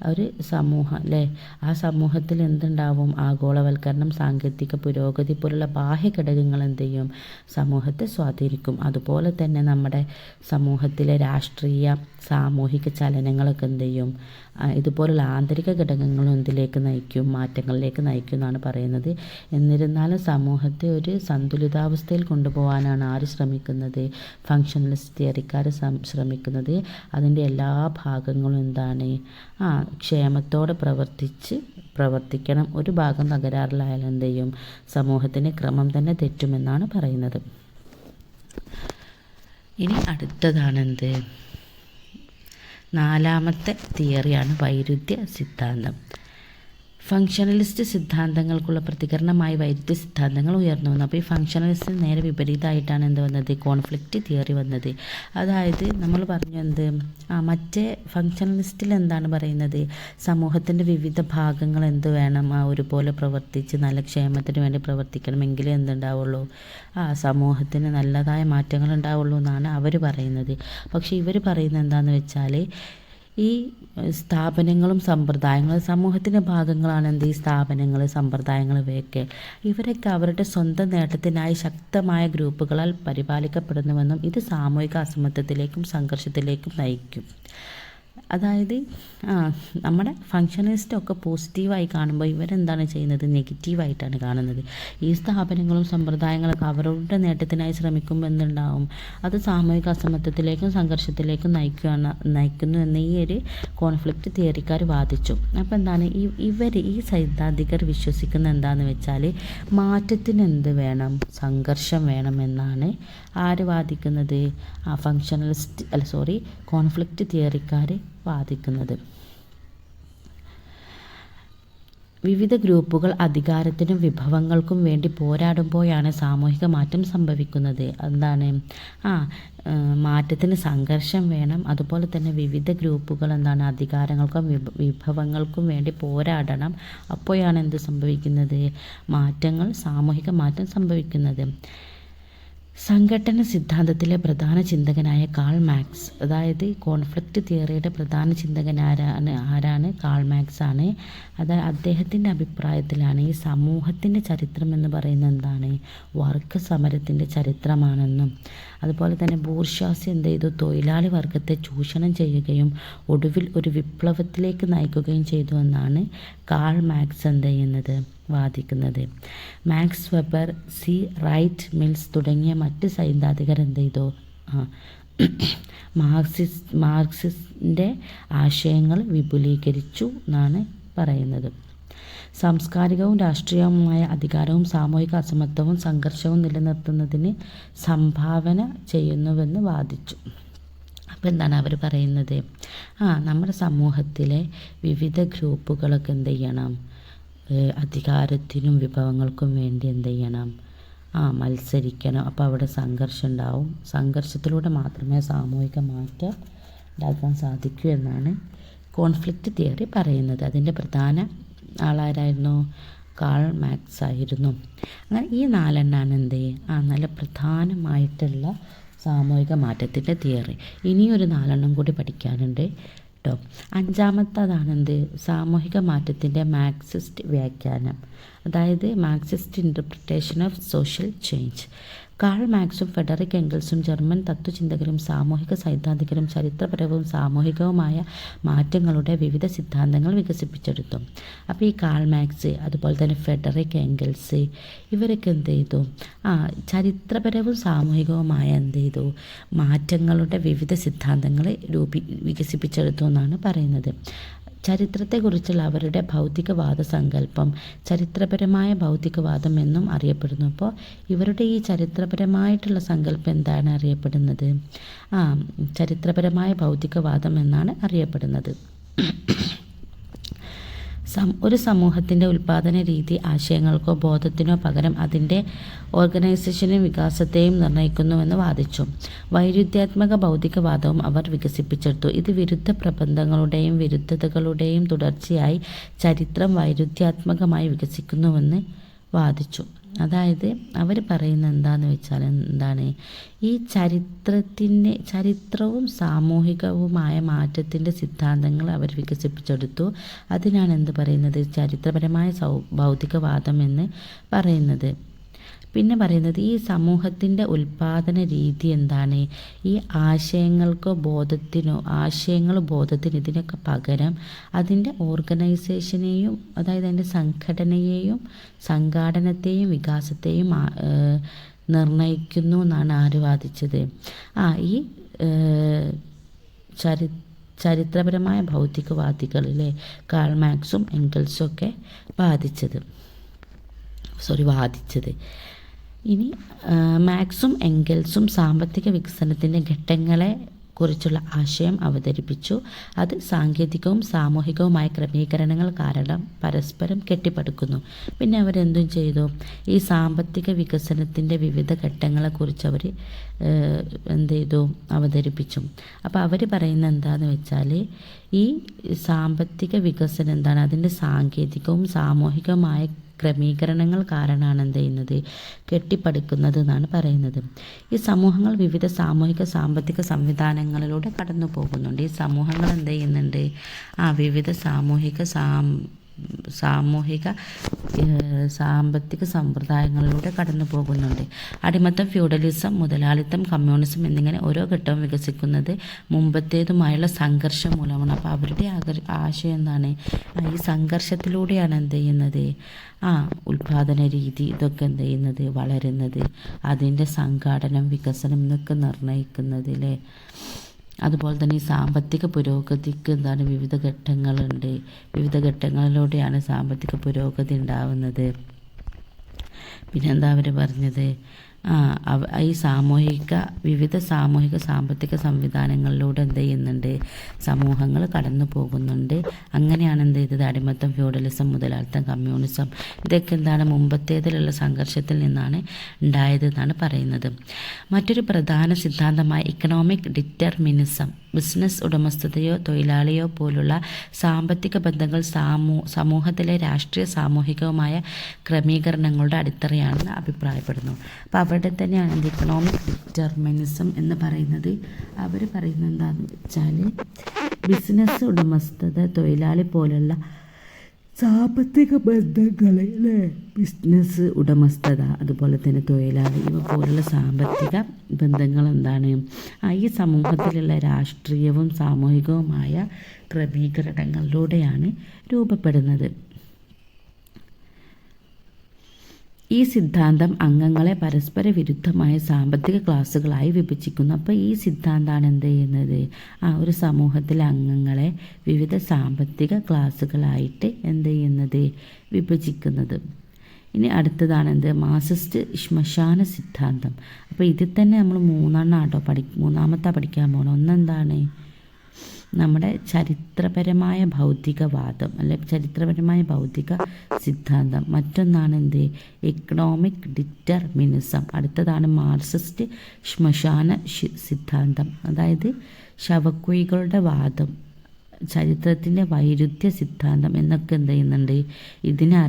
ഒരു സമൂഹം അല്ലേ? ആ സമൂഹത്തിൽ എന്തുണ്ടാവും? ആഗോളവൽക്കരണം, സാങ്കേതിക പുരോഗതി പോലുള്ള ബാഹ്യ ഘടകങ്ങൾ എന്ത് ചെയ്യും? സമൂഹത്തെ സ്വാധീനിക്കും. അതുപോലെ തന്നെ നമ്മുടെ സമൂഹത്തിലെ രാഷ്ട്രീയ സാമൂഹിക ചലനങ്ങളൊക്കെ എന്ത് ചെയ്യും? ഇതുപോലുള്ള ആന്തരിക ഘടകങ്ങളും എന്തിലേക്ക് നയിക്കും? മാറ്റങ്ങളിലേക്ക് നയിക്കും എന്നാണ് പറയുന്നത്. എന്നിരുന്നാലും സമൂഹത്തെ ഒരു സന്തുലിതാവസ്ഥയിൽ കൊണ്ടുപോകാനാണ് ആര് ശ്രമിക്കുന്നത്? ഫങ്ഷണലിസ്റ്റ് തിയറിക്കാർ ശ്രമിക്കുന്നത്. അതിൻ്റെ എല്ലാ ഭാഗങ്ങളും എന്താണ് ക്ഷേമത്തോടെ പ്രവർത്തിക്കണം. ഒരു ഭാഗം തകരാറിലായാലും എന്ത് ചെയ്യും? സമൂഹത്തിൻ്റെ ക്രമം തന്നെ തെറ്റുമെന്നാണ് പറയുന്നത്. ഇനി അടുത്തതാണെന്ത്? നാലാമത്തെ തിയറിയാണ് വൈരുദ്ധ്യ സിദ്ധാന്തം. ഫങ്ഷണലിസ്റ്റ് സിദ്ധാന്തങ്ങൾക്കുള്ള പ്രതികരണമായി വൈരുദ്ധ്യ സിദ്ധാന്തങ്ങൾ ഉയർന്നു വന്നു. അപ്പോൾ ഈ ഫങ്ഷണലിസ്റ്റിന് നേരെ വിപരീതമായിട്ടാണ് എന്ത് വന്നത്? കോൺഫ്ലിക്റ്റ് തിയറി വന്നത്. അതായത് നമ്മൾ പറഞ്ഞു മറ്റേ ഫങ്ഷണലിസ്റ്റിൽ എന്താണ് പറയുന്നത്? സമൂഹത്തിൻ്റെ വിവിധ ഭാഗങ്ങൾ എന്ത് വേണം? ഒരുപോലെ പ്രവർത്തിച്ച് നല്ല ക്ഷേമത്തിന് വേണ്ടി പ്രവർത്തിക്കണമെങ്കിലേ എന്തുണ്ടാവുള്ളൂ? സമൂഹത്തിന് നല്ലതായ മാറ്റങ്ങൾ ഉണ്ടാവുള്ളൂ എന്നാണ് അവർ പറയുന്നത്. പക്ഷേ ഇവർ പറയുന്നത് എന്താണെന്ന് വെച്ചാൽ ഈ സ്ഥാപനങ്ങളും സമ്പ്രദായങ്ങളും സമൂഹത്തിൻ്റെ ഭാഗങ്ങളാണ് ഈ സ്ഥാപനങ്ങൾ, സമ്പ്രദായങ്ങൾ ഇവരൊക്കെ അവരുടെ സ്വന്തം നേട്ടത്തിനായി ശക്തമായ ഗ്രൂപ്പുകളാൽ പരിപാലിക്കപ്പെടുന്നുവെന്നും ഇത് സാമൂഹിക അസമത്വത്തിലേക്കും സംഘർഷത്തിലേക്കും നയിക്കും. അതായത് നമ്മുടെ ഫങ്ഷണലിസ്റ്റൊക്കെ പോസിറ്റീവായി കാണുമ്പോൾ ഇവരെന്താണ് ചെയ്യുന്നത്? നെഗറ്റീവായിട്ടാണ് കാണുന്നത്. ഈ സ്ഥാപനങ്ങളും സമ്പ്രദായങ്ങളൊക്കെ അവരുടെ നേട്ടത്തിനായി ശ്രമിക്കുമ്പോൾ എന്തുണ്ടാവും? അത് സാമൂഹിക അസമത്വത്തിലേക്കും സംഘർഷത്തിലേക്കും നയിക്കുന്നു എന്ന് ഈ ഒരു കോൺഫ്ലിക്റ്റ് തിയറിക്കാർ വാദിച്ചു. അപ്പോൾ എന്താണ് ഈ സൈദ്ധാന്തികർ വിശ്വസിക്കുന്ന എന്താണെന്ന് വെച്ചാൽ മാറ്റത്തിന് എന്ത് വേണം? സംഘർഷം വേണമെന്നാണ് ആര് വാദിക്കുന്നത്? കോൺഫ്ലിക്റ്റ് തിയറിക്കാർ വാദിക്കുന്നത്. വിവിധ ഗ്രൂപ്പുകൾ അധികാരത്തിനും വിഭവങ്ങൾക്കും വേണ്ടി പോരാടുമ്പോഴാണ് സാമൂഹിക മാറ്റം സംഭവിക്കുന്നത്. എന്താണ് മാറ്റത്തിന് സംഘർഷം വേണം. അതുപോലെ തന്നെ വിവിധ ഗ്രൂപ്പുകൾ അധികാരങ്ങൾക്കും വിഭവങ്ങൾക്കും വേണ്ടി പോരാടണം. അപ്പോഴാണ് എന്ത് സംഭവിക്കുന്നത്? സാമൂഹിക മാറ്റം സംഭവിക്കുന്നത്. സംഘട്ടന സിദ്ധാന്തത്തിലെ പ്രധാന ചിന്തകനായ കാൾ മാർക്സ്, അതായത് കോൺഫ്ലിക്റ്റ് തിയറിയുടെ പ്രധാന ചിന്തകൻ ആരാണ്? കാൾ മാർക്സ് ആണ്. അദ്ദേഹത്തിൻ്റെ അഭിപ്രായത്തിലാണ് ഈ സമൂഹത്തിൻ്റെ ചരിത്രം എന്ന് പറയുന്നത് വർഗ സമരത്തിൻ്റെ ചരിത്രമാണെന്നും അതുപോലെ തന്നെ ബൂർഷ്വാസി തൊഴിലാളി വർഗത്തെ ചൂഷണം ചെയ്യുകയും ഒടുവിൽ ഒരു വിപ്ലവത്തിലേക്ക് നയിക്കുകയും ചെയ്തു എന്നാണ് കാൾ മാർക്സ് വാദിക്കുന്നത്. Max Weber, C Wright Mills തുടങ്ങിയ മറ്റ് സൈദ്ധാന്തികർ മാർക്സിൻ്റെ ആശയങ്ങൾ വിപുലീകരിച്ചു എന്നാണ് പറയുന്നത്. സാംസ്കാരികവും രാഷ്ട്രീയവുമായ അധികാരവും സാമൂഹിക അസമത്വവും സംഘർഷവും നിലനിർത്തുന്നതിന് സംഭാവന ചെയ്യുന്നുവെന്ന് വാദിച്ചു. അപ്പോൾ അവർ പറയുന്നത്? നമ്മുടെ സമൂഹത്തിലെ വിവിധ ഗ്രൂപ്പുകളൊക്കെ അധികാരത്തിനും വിഭവങ്ങൾക്കും വേണ്ടി മത്സരിക്കണം. അപ്പോൾ അവിടെ സംഘർഷം ഉണ്ടാവും. സംഘർഷത്തിലൂടെ മാത്രമേ സാമൂഹിക മാറ്റം ഉണ്ടാക്കാൻ സാധിക്കൂ എന്നാണ് കോൺഫ്ലിക്റ്റ് തിയറി പറയുന്നത്. അതിൻ്റെ പ്രധാന ആളാരായിരുന്നു? കാൾ മാർക്സ് ആയിരുന്നു. അങ്ങനെ ഈ 4 നല്ല പ്രധാനമായിട്ടുള്ള സാമൂഹിക മാറ്റത്തിൻ്റെ തിയറി. ഇനിയൊരു 4 കൂടി പഠിക്കാനുണ്ട് കേട്ടോ. 5-മത്തേതാണ് സാമൂഹിക മാറ്റത്തിൻ്റെ മാർക്സിസ്റ്റ് വ്യാഖ്യാനം, അതായത് Marxist interpretation of social change. Karl മാർക്സും ഫ്രെഡറിക് എംഗൽസും ജർമ്മൻ തത്വചിന്തകരും സാമൂഹിക സൈദ്ധാന്തികരും ചരിത്രപരവും സാമൂഹികവുമായ മാറ്റങ്ങളുടെ വിവിധ സിദ്ധാന്തങ്ങൾ വികസിപ്പിച്ചെടുത്തു. അപ്പോൾ ഈ കാൾ മാർക്സ് അതുപോലെ തന്നെ ഫ്രെഡറിക് എംഗൽസ് ഇവരൊക്കെ ചരിത്രപരവും സാമൂഹികവുമായ മാറ്റങ്ങളുടെ വിവിധ സിദ്ധാന്തങ്ങൾ വികസിപ്പിച്ചെടുത്തു എന്നാണ് പറയുന്നത്. ചരിത്രത്തെക്കുറിച്ചുള്ള അവരുടെ ഭൗതികവാദ സങ്കല്പം ചരിത്രപരമായ ഭൗതികവാദം എന്നും അറിയപ്പെടുന്നു. അപ്പോൾ ഇവരുടെ ഈ ചരിത്രപരമായിട്ടുള്ള സങ്കല്പം എന്താണ് അറിയപ്പെടുന്നത്? ചരിത്രപരമായ ഭൗതികവാദം എന്നാണ് അറിയപ്പെടുന്നത്. ഒരു സമൂഹത്തിൻ്റെ ഉൽപ്പാദന രീതി ആശയങ്ങൾക്കോ ബോധത്തിനോ പകരം അതിൻ്റെ ഓർഗനൈസേഷനും വികാസത്തെയും നിർണ്ണയിക്കുന്നുവെന്ന് വാദിച്ചു. വൈരുദ്ധ്യാത്മക ഭൗതികവാദവും അവർ വികസിപ്പിച്ചെടുത്തു. ഇത് വിരുദ്ധ പ്രബന്ധങ്ങളുടെയും വിരുദ്ധതകളുടെയും തുടർച്ചയായി ചരിത്രം വൈരുദ്ധ്യാത്മകമായി വികസിക്കുന്നുവെന്ന് വാദിച്ചു. അതായത് അവർ പറയുന്നത് എന്താണെന്ന് വെച്ചാൽ ഈ ചരിത്രവും സാമൂഹികവുമായ മാറ്റത്തിൻ്റെ സിദ്ധാന്തങ്ങൾ അവർ വികസിപ്പിച്ചെടുത്തു. അതിനാണ് പറയുന്നത്? ചരിത്രപരമായ ഭൗതികവാദം എന്ന് പറയുന്നത്. പിന്നെ പറയുന്നത് ഈ സമൂഹത്തിൻ്റെ ഉൽപ്പാദന രീതി ഈ ആശയങ്ങൾക്കോ ബോധത്തിന് ഇതിനൊക്കെ പകരം അതിൻ്റെ ഓർഗനൈസേഷനെയും, അതായത് അതിൻ്റെ സംഘാടനത്തെയും വികാസത്തെയും നിർണ്ണയിക്കുന്നു എന്നാണ് ആര് വാദിച്ചത്? ഈ ചരിത്രപരമായ ഭൗതികവാദികളിലെ കാൾ മാർക്സും എംഗൽസും ഒക്കെ വാദിച്ചത്. ഇനി മാർക്സും എംഗൽസും സാമ്പത്തിക വികസനത്തിൻ്റെ ഘട്ടങ്ങളെ കുറിച്ചുള്ള ആശയം അവതരിപ്പിച്ചു. അത് സാങ്കേതികവും സാമൂഹികവുമായ ക്രമീകരണങ്ങൾ കാരണം പരസ്പരം കെട്ടിപ്പടുക്കുന്നു. പിന്നെ അവരെന്തും ചെയ്തു? ഈ സാമ്പത്തിക വികസനത്തിൻ്റെ വിവിധ ഘട്ടങ്ങളെക്കുറിച്ച് അവർ അവതരിപ്പിച്ചു. അപ്പോൾ അവർ പറയുന്നത് എന്താണെന്ന് വെച്ചാൽ ഈ സാമ്പത്തിക വികസനം അതിൻ്റെ സാങ്കേതികവും സാമൂഹികവുമായ ക്രമീകരണങ്ങൾ കാരണമാണ് കെട്ടിപ്പടുക്കുന്നത് എന്നാണ് പറയുന്നത്. ഈ സമൂഹങ്ങൾ വിവിധ സാമൂഹിക സാമ്പത്തിക സംവിധാനങ്ങളിലൂടെ കടന്നു പോകുന്നുണ്ട്. ഈ സമൂഹങ്ങൾ വിവിധ സാമൂഹിക സാമ്പത്തിക സമ്പ്രദായങ്ങളിലൂടെ കടന്നു പോകുന്നുണ്ട്. അടിമത്തം, ഫ്യൂഡലിസം, മുതലാളിത്തം, കമ്മ്യൂണിസം എന്നിങ്ങനെ ഓരോ ഘട്ടവും വികസിക്കുന്നത് മുമ്പത്തേതുമായുള്ള സംഘർഷം മൂലമാണ്. അപ്പോൾ അവരുടെ ആശയം ഈ സംഘർഷത്തിലൂടെയാണ് ഉൽപാദന രീതി ഇതൊക്കെ വളരുന്നത്, അതിൻ്റെ സംഘാടനം വികസനം എന്നൊക്കെ നിർണ്ണയിക്കുന്നത്. അതുപോലെ തന്നെ ഈ സാമ്പത്തിക പുരോഗതിക്ക് വിവിധ ഘട്ടങ്ങളുണ്ട്. വിവിധ ഘട്ടങ്ങളിലൂടെയാണ് സാമ്പത്തിക പുരോഗതി ഉണ്ടാവുന്നത്. പിന്നെന്താ അവർ പറഞ്ഞത്? ഈ വിവിധ സാമൂഹിക സാമ്പത്തിക സംവിധാനങ്ങളിലൂടെ എന്ത് ചെയ്യുന്നുണ്ട്, സമൂഹങ്ങൾ കടന്നു പോകുന്നുണ്ട്. അങ്ങനെയാണ് എന്ത് ചെയ്തത്, അടിമത്തം, ഫ്യൂഡലിസം, മുതലാളിത്തം, കമ്മ്യൂണിസം, ഇതൊക്കെ എന്താണ് മുമ്പത്തേതിലുള്ള സംഘർഷത്തിൽ നിന്നാണ് ഉണ്ടായത് എന്നാണ് പറയുന്നത്. മറ്റൊരു പ്രധാന സിദ്ധാന്തമായ ഇക്കണോമിക് ഡിറ്റർമിനിസം ബിസിനസ് ഉടമസ്ഥതയോ തൊഴിലാളിയോ പോലുള്ള സാമ്പത്തിക ബന്ധങ്ങൾ സമൂഹത്തിലെ രാഷ്ട്രീയ സാമൂഹികവുമായ ക്രമീകരണങ്ങളുടെ അടിത്തറയാണെന്ന് അഭിപ്രായപ്പെടുന്നു. അപ്പോൾ അവിടെ തന്നെയാണ് ഇക്കണോമിക് ഡിറ്റർമിനിസം എന്ന് പറയുന്നത്. അവർ പറയുന്നത് എന്താണെന്ന് വെച്ചാൽ ബിസിനസ് ഉടമസ്ഥത, തൊഴിലാളി പോലുള്ള സാമ്പത്തിക ബന്ധങ്ങൾ, അല്ലേ, ബിസിനസ് ഉടമസ്ഥത അതുപോലെ തന്നെ തൊഴിലാളി ഇവ പോലുള്ള സാമ്പത്തിക ബന്ധങ്ങൾ എന്താണ് ഈ സമൂഹത്തിലുള്ള രാഷ്ട്രീയവും സാമൂഹികവുമായ ക്രമീകരണങ്ങളിലൂടെയാണ് രൂപപ്പെടുന്നത്. ഈ സിദ്ധാന്തം അംഗങ്ങളെ പരസ്പര വിരുദ്ധമായ സാമ്പത്തിക ക്ലാസുകളായി വിഭജിക്കുന്നു. അപ്പോൾ ഈ സിദ്ധാന്തമാണ് എന്ത് ചെയ്യുന്നത്, ഒരു സമൂഹത്തിലെ അംഗങ്ങളെ വിവിധ സാമ്പത്തിക ക്ലാസുകളായിട്ട് എന്ത് ചെയ്യുന്നത്, വിഭജിക്കുന്നത്. ഇനി അടുത്തതാണ് മാർക്സിസ്റ്റ് ശ്മശാന സിദ്ധാന്തം. അപ്പോൾ ഇതിൽ തന്നെ നമ്മൾ മൂന്നാമത്തെ പഠിക്കാൻ പോകണം. ഒന്നെന്താണ് നമ്മുടെ ചരിത്രപരമായ ഭൗതികവാദം, അല്ലെ ചരിത്രപരമായ ഭൗതിക സിദ്ധാന്തം. മറ്റൊന്നാണ് എക്കണോമിക് ഡിറ്റർമിനിസം. അടുത്തതാണ് മാർക്സിസ്റ്റ് ശ്മശാന സിദ്ധാന്തം, അതായത് ശവക്കുഴികളുടെ വാദം, ചരിത്രത്തിൻ്റെ വൈരുദ്ധ്യ സിദ്ധാന്തം എന്നൊക്കെ എന്ത് ചെയ്യുന്നുണ്ട്, ഇതിനെ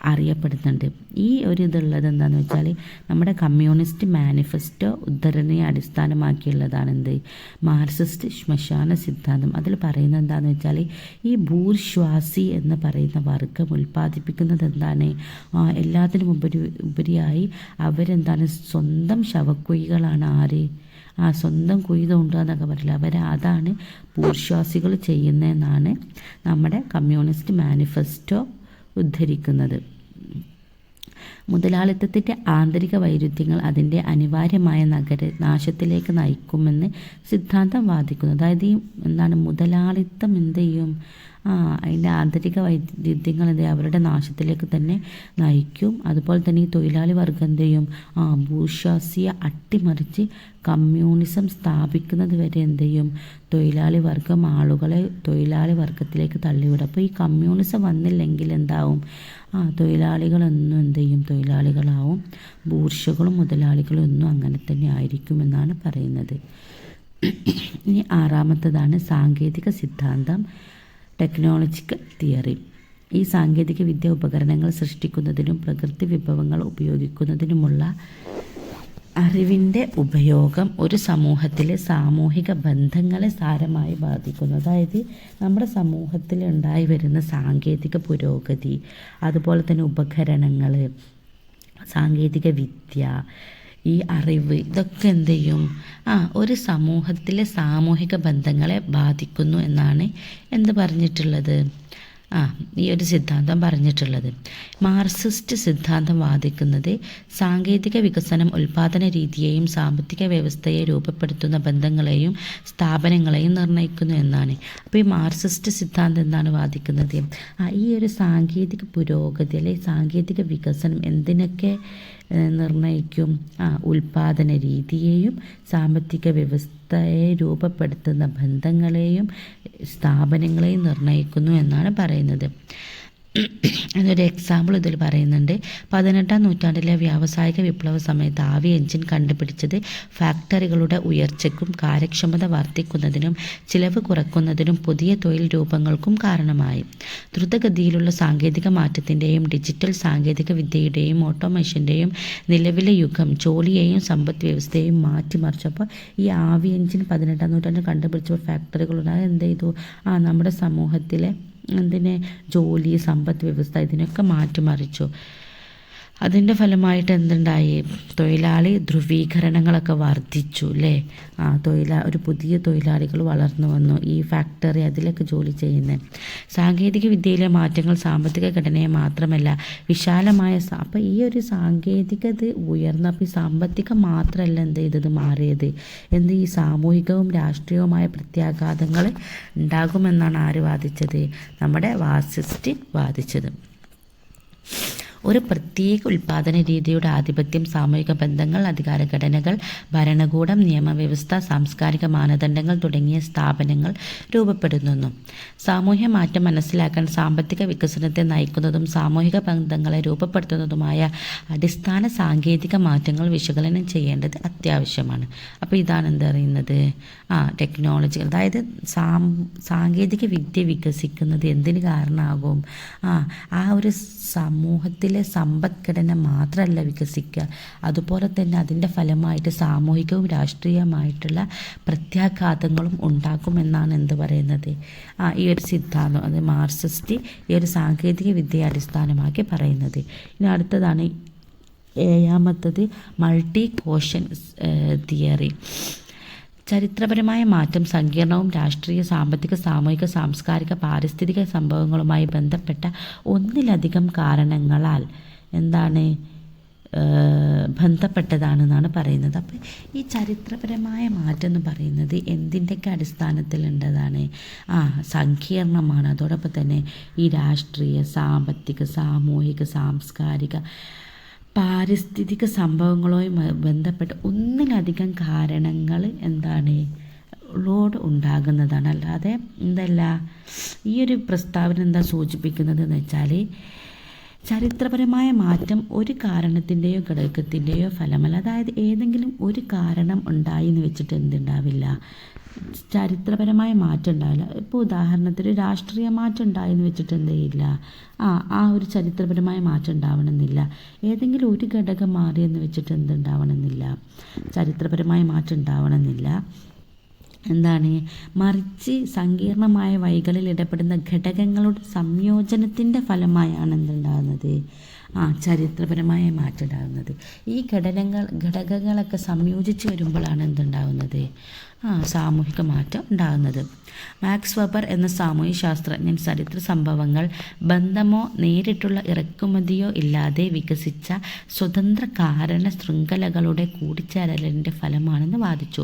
അറിയപ്പെടുന്നുണ്ട്. ഈ ഒരു ഇതുള്ളത് എന്താണെന്ന് വെച്ചാൽ നമ്മുടെ കമ്മ്യൂണിസ്റ്റ് മാനിഫെസ്റ്റോ ഉദ്ധരണിയെ അടിസ്ഥാനമാക്കിയുള്ളതാണ് മാർക്സിസ്റ്റ് ശ്മശാന സിദ്ധാന്തം. അതിൽ പറയുന്നത് എന്താണെന്ന് വെച്ചാൽ ഈ ബൂർഷ്വാസി എന്ന് പറയുന്ന വർഗം ഉൽപ്പാദിപ്പിക്കുന്നത് എന്താണ്, എല്ലാത്തിനും ഉപരിയായി അവരെന്താണ് സ്വന്തം ശവക്കുഴികളാണ് സ്വന്തം കുഴി തോണ്ടുക എന്നൊക്കെ പറയില്ല, അതാണ് ബൂർഷ്വാസികൾ ചെയ്യുന്നതെന്നാണ് നമ്മുടെ കമ്മ്യൂണിസ്റ്റ് മാനിഫെസ്റ്റോ ഉദ്ധരിക്കുന്നത്. മുതലാളിത്തത്തിൻ്റെ ആന്തരിക വൈരുദ്ധ്യങ്ങൾ അതിൻ്റെ അനിവാര്യമായ നാശത്തിലേക്ക് നയിക്കുമെന്ന് സിദ്ധാന്തം വാദിക്കുന്നു. അതായത് മുതലാളിത്തം എന്ത് ചെയ്യും, അതിൻ്റെ ആന്തരിക വൈരുദ്ധ്യങ്ങൾ അവരുടെ നാശത്തിലേക്ക് തന്നെ നയിക്കും. അതുപോലെ തന്നെ ഈ തൊഴിലാളി വർഗം എന്ത് ചെയ്യും, ബൂർഷ്വാസിയെ അട്ടിമറിച്ച് കമ്മ്യൂണിസം സ്ഥാപിക്കുന്നത് വരെ എന്ത് ചെയ്യും, തൊഴിലാളി വർഗം ആളുകളെ തൊഴിലാളി വർഗത്തിലേക്ക് തള്ളിവിടും. അപ്പോൾ ഈ കമ്മ്യൂണിസം വന്നില്ലെങ്കിൽ എന്താവും, തൊഴിലാളികളൊന്നും എന്ത് ചെയ്യും, തൊഴിലാളികളാവും. ബൂർഷകളും മുതലാളികളും ഒന്നും അങ്ങനെ തന്നെ ആയിരിക്കുമെന്നാണ് പറയുന്നത്. ഇനി ആറാമത്തതാണ് സാങ്കേതിക സിദ്ധാന്തം, ടെക്നോളജിക്കൽ തിയറി. ഈ സാങ്കേതിക വിദ്യ ഉപകരണങ്ങൾ സൃഷ്ടിക്കുന്നതിനും പ്രകൃതി വിഭവങ്ങൾ ഉപയോഗിക്കുന്നതിനുമുള്ള അറിവിൻ്റെ ഉപയോഗം ഒരു സമൂഹത്തിലെ സാമൂഹിക ബന്ധങ്ങളെ സാരമായി ബാധിക്കുന്നു. അതായത് നമ്മുടെ സമൂഹത്തിൽ ഉണ്ടായി വരുന്ന സാങ്കേതിക പുരോഗതി, അതുപോലെ തന്നെ ഉപകരണങ്ങൾ, സാങ്കേതിക വിദ്യ, ഈ അറിവ്, ഇതൊക്കെ എന്ത് ചെയ്യും, ഒരു സമൂഹത്തിലെ സാമൂഹിക ബന്ധങ്ങളെ ബാധിക്കുന്നു എന്നാണ് പറഞ്ഞിട്ടുള്ളത്, ഈ ഒരു സിദ്ധാന്തം പറഞ്ഞിട്ടുള്ളത്. മാർക്സിസ്റ്റ് സിദ്ധാന്തം വാദിക്കുന്നത് സാങ്കേതിക വികസനം ഉൽപാദന രീതിയെയും സാമ്പത്തിക വ്യവസ്ഥയെ രൂപപ്പെടുത്തുന്ന ബന്ധങ്ങളെയും സ്ഥാപനങ്ങളെയും നിർണ്ണയിക്കുന്നു എന്നാണ്. അപ്പോൾ ഈ മാർക്സിസ്റ്റ് സിദ്ധാന്തം എന്താണ് വാദിക്കുന്നത്, ഈ ഒരു സാങ്കേതിക പുരോഗതി അല്ലെങ്കിൽ സാങ്കേതിക വികസനം എന്തിനൊക്കെ നിർണ്ണയിക്കും, ഉൽപാദന രീതിയെയും സാമ്പത്തിക വ്യവസ്ഥയെ രൂപപ്പെടുത്തുന്ന ബന്ധങ്ങളെയും സ്ഥാപനങ്ങളെയും നിർണ്ണയിക്കുന്നു എന്നാണ് പറയുന്നത്. എന്നൊരു എക്സാമ്പിൾ ഇതിൽ പറയുന്നുണ്ട്. 18-ാം നൂറ്റാണ്ടിലെ വ്യാവസായിക വിപ്ലവ സമയത്ത് ആവി എഞ്ചിൻ കണ്ടുപിടിച്ചത് ഫാക്ടറികളുടെ ഉയർച്ചയ്ക്കും കാര്യക്ഷമത വർദ്ധിക്കുന്നതിനും ചിലവ് കുറയ്ക്കുന്നതിനും പുതിയ തൊഴിൽ രൂപങ്ങൾക്കും കാരണമായി. ദ്രുതഗതിയിലുള്ള സാങ്കേതിക മാറ്റത്തിൻ്റെയും ഡിജിറ്റൽ സാങ്കേതിക വിദ്യയുടെയും ഓട്ടോമേഷൻ്റെയും നിലവിലെ യുഗം ജോലിയെയും സമ്പദ് വ്യവസ്ഥയെയും മാറ്റിമറിച്ചപ്പോൾ ഈ ആവി എഞ്ചിൻ 18-ാം നൂറ്റാണ്ടിൽ കണ്ടുപിടിച്ച ഫാക്ടറികളുണ്ടായ എന്ത് ചെയ്തു, നമ്മുടെ സമൂഹത്തിലെ ജോലി, സമ്പദ് വ്യവസ്ഥ ഇതിനൊക്കെ മാറ്റിമറിച്ചു. അതിൻ്റെ ഫലമായിട്ട് എന്തുണ്ടായി, തൊഴിലാളി ധ്രുവീകരണങ്ങളൊക്കെ വർദ്ധിച്ചു, അല്ലേ, ഒരു പുതിയ തൊഴിലാളികൾ വളർന്നു വന്നു, ഈ ഫാക്ടറി അതിലൊക്കെ ജോലി ചെയ്യുന്നത്. സാങ്കേതിക വിദ്യയിലെ മാറ്റങ്ങൾ സാമ്പത്തിക ഘടനയെ മാത്രമല്ല വിശാലമായ അപ്പോൾ ഈ ഒരു സാങ്കേതികത ഉയർന്നപ്പോൾ ഈ സാമ്പത്തികം മാത്രമല്ല എന്ത് ചെയ്തത് മാറിയത്, ഈ സാമൂഹികവും രാഷ്ട്രീയവുമായ പ്രത്യാഘാതങ്ങൾ ഉണ്ടാകുമെന്നാണ് ആര് വാദിച്ചത്, നമ്മുടെ മാർക്സിസ്റ്റ് വാദിച്ചത്. ഒരു പ്രത്യേക ഉൽപാദന രീതിയുടെ ആധിപത്യം, സാമൂഹിക ബന്ധങ്ങൾ, അധികാരഘടനകൾ, ഭരണകൂടം, നിയമവ്യവസ്ഥ, സാംസ്കാരിക മാനദണ്ഡങ്ങൾ തുടങ്ങിയ സ്ഥാപനങ്ങൾ രൂപപ്പെടുന്നു. സാമൂഹ്യ മാറ്റം മനസ്സിലാക്കാൻ സാമ്പത്തിക വികസനത്തെ നയിക്കുന്നതും സാമൂഹിക ബന്ധങ്ങളെ രൂപപ്പെടുത്തുന്നതുമായ അടിസ്ഥാന സാങ്കേതിക മാറ്റങ്ങൾ വിശകലനം ചെയ്യേണ്ടത് അത്യാവശ്യമാണ്. അപ്പോൾ ഇതാണ് എന്താ പറയുന്നത്, ടെക്നോളജി, അതായത് സാങ്കേതിക വിദ്യ വികസിക്കുന്നത് എന്തിന് കാരണമാകും? ആ ഒരു സമൂഹത്തിലെ സമ്പദ്ഘടന മാത്രമല്ല വികസിക്കുക, അതുപോലെ തന്നെ അതിൻ്റെ ഫലമായിട്ട് സാമൂഹികവും രാഷ്ട്രീയമായിട്ടുള്ള പ്രത്യാഘാതങ്ങളും ഉണ്ടാക്കുമെന്നാണ് എന്ത് പറയുന്നത്, ഈ ഒരു സിദ്ധാന്തം, അത് മാർക്സിസ്റ്റ് ഈ ഒരു സാങ്കേതിക വിദ്യയെ അടിസ്ഥാനമാക്കി പറയുന്നത്. ഇനി അടുത്തതാണ് 7ാമത്തത് മൾട്ടി കോഷൻ തിയറി. ചരിത്രപരമായ മാറ്റം സങ്കീർണവും രാഷ്ട്രീയ, സാമ്പത്തിക, സാമൂഹിക, സാംസ്കാരിക, പാരിസ്ഥിതിക സംഭവങ്ങളുമായി ബന്ധപ്പെട്ട ഒന്നിലധികം കാരണങ്ങളാൽ ബന്ധപ്പെട്ടതാണെന്നാണ് പറയുന്നത്. അപ്പോൾ ഈ ചരിത്രപരമായ മാറ്റം എന്ന് പറയുന്നത് എന്തിൻ്റെയൊക്കെ അടിസ്ഥാനത്തിലുള്ളതാണ്? സങ്കീർണമാണ്. അതോടൊപ്പം തന്നെ ഈ രാഷ്ട്രീയ, സാമ്പത്തിക, സാമൂഹിക, സാംസ്കാരിക, പാരിസ്ഥിതിക സംഭവങ്ങളുമായി ബന്ധപ്പെട്ട് ഒന്നിലധികം കാരണങ്ങൾ ഉണ്ടാകുന്നതാണ്. അല്ലാതെ ഈ ഒരു പ്രസ്താവന എന്താ സൂചിപ്പിക്കുന്നത് എന്ന് വെച്ചാൽ, ചരിത്രപരമായ മാറ്റം ഒരു കാരണത്തിൻ്റെയോ ഘടകത്തിൻ്റെയോ ഫലമല്ല. അതായത് ഏതെങ്കിലും ഒരു കാരണം ഉണ്ടായി എന്ന് വെച്ചിട്ട് എന്തുണ്ടാവില്ല, ചരിത്രപരമായ മാറ്റം ഉണ്ടാവില്ല. ഇപ്പോൾ ഉദാഹരണത്തിന് രാഷ്ട്രീയ മാറ്റം ഉണ്ടായെന്ന് വെച്ചിട്ട് എന്ത് ചെയ്യില്ല, ആ ഒരു ചരിത്രപരമായ മാറ്റം ഉണ്ടാവണമെന്നില്ല. ഏതെങ്കിലും ഒരു ഘടകം മാറിയെന്ന് വെച്ചിട്ട് എന്തുണ്ടാവണമെന്നില്ല, ചരിത്രപരമായ മാറ്റം ഉണ്ടാവണമെന്നില്ല. മറിച്ച് സങ്കീർണമായ വഴികളിൽ ഇടപെടുന്ന ഘടകങ്ങളുടെ സംയോജനത്തിൻ്റെ ഫലമായാണ് എന്തുണ്ടാകുന്നത്, ചരിത്രപരമായ മാറ്റം ഉണ്ടാകുന്നത്. ഈ ഘടകങ്ങളൊക്കെ സംയോജിച്ച് വരുമ്പോഴാണ് എന്തുണ്ടാകുന്നത്, സാമൂഹിക മാറ്റം ഉണ്ടാകുന്നത്. മാക്സ് വെബർ എന്ന സാമൂഹ്യ ശാസ്ത്രജ്ഞൻ ചരിത്ര സംഭവങ്ങൾ ബന്ധമോ നേരിട്ടുള്ള ഇറക്കുമതിയോ ഇല്ലാതെ വികസിച്ച സ്വതന്ത്ര കാരണ ശൃംഖലകളുടെ കൂടിച്ചേരലിൻ്റെ ഫലമാണെന്ന് വാദിച്ചു.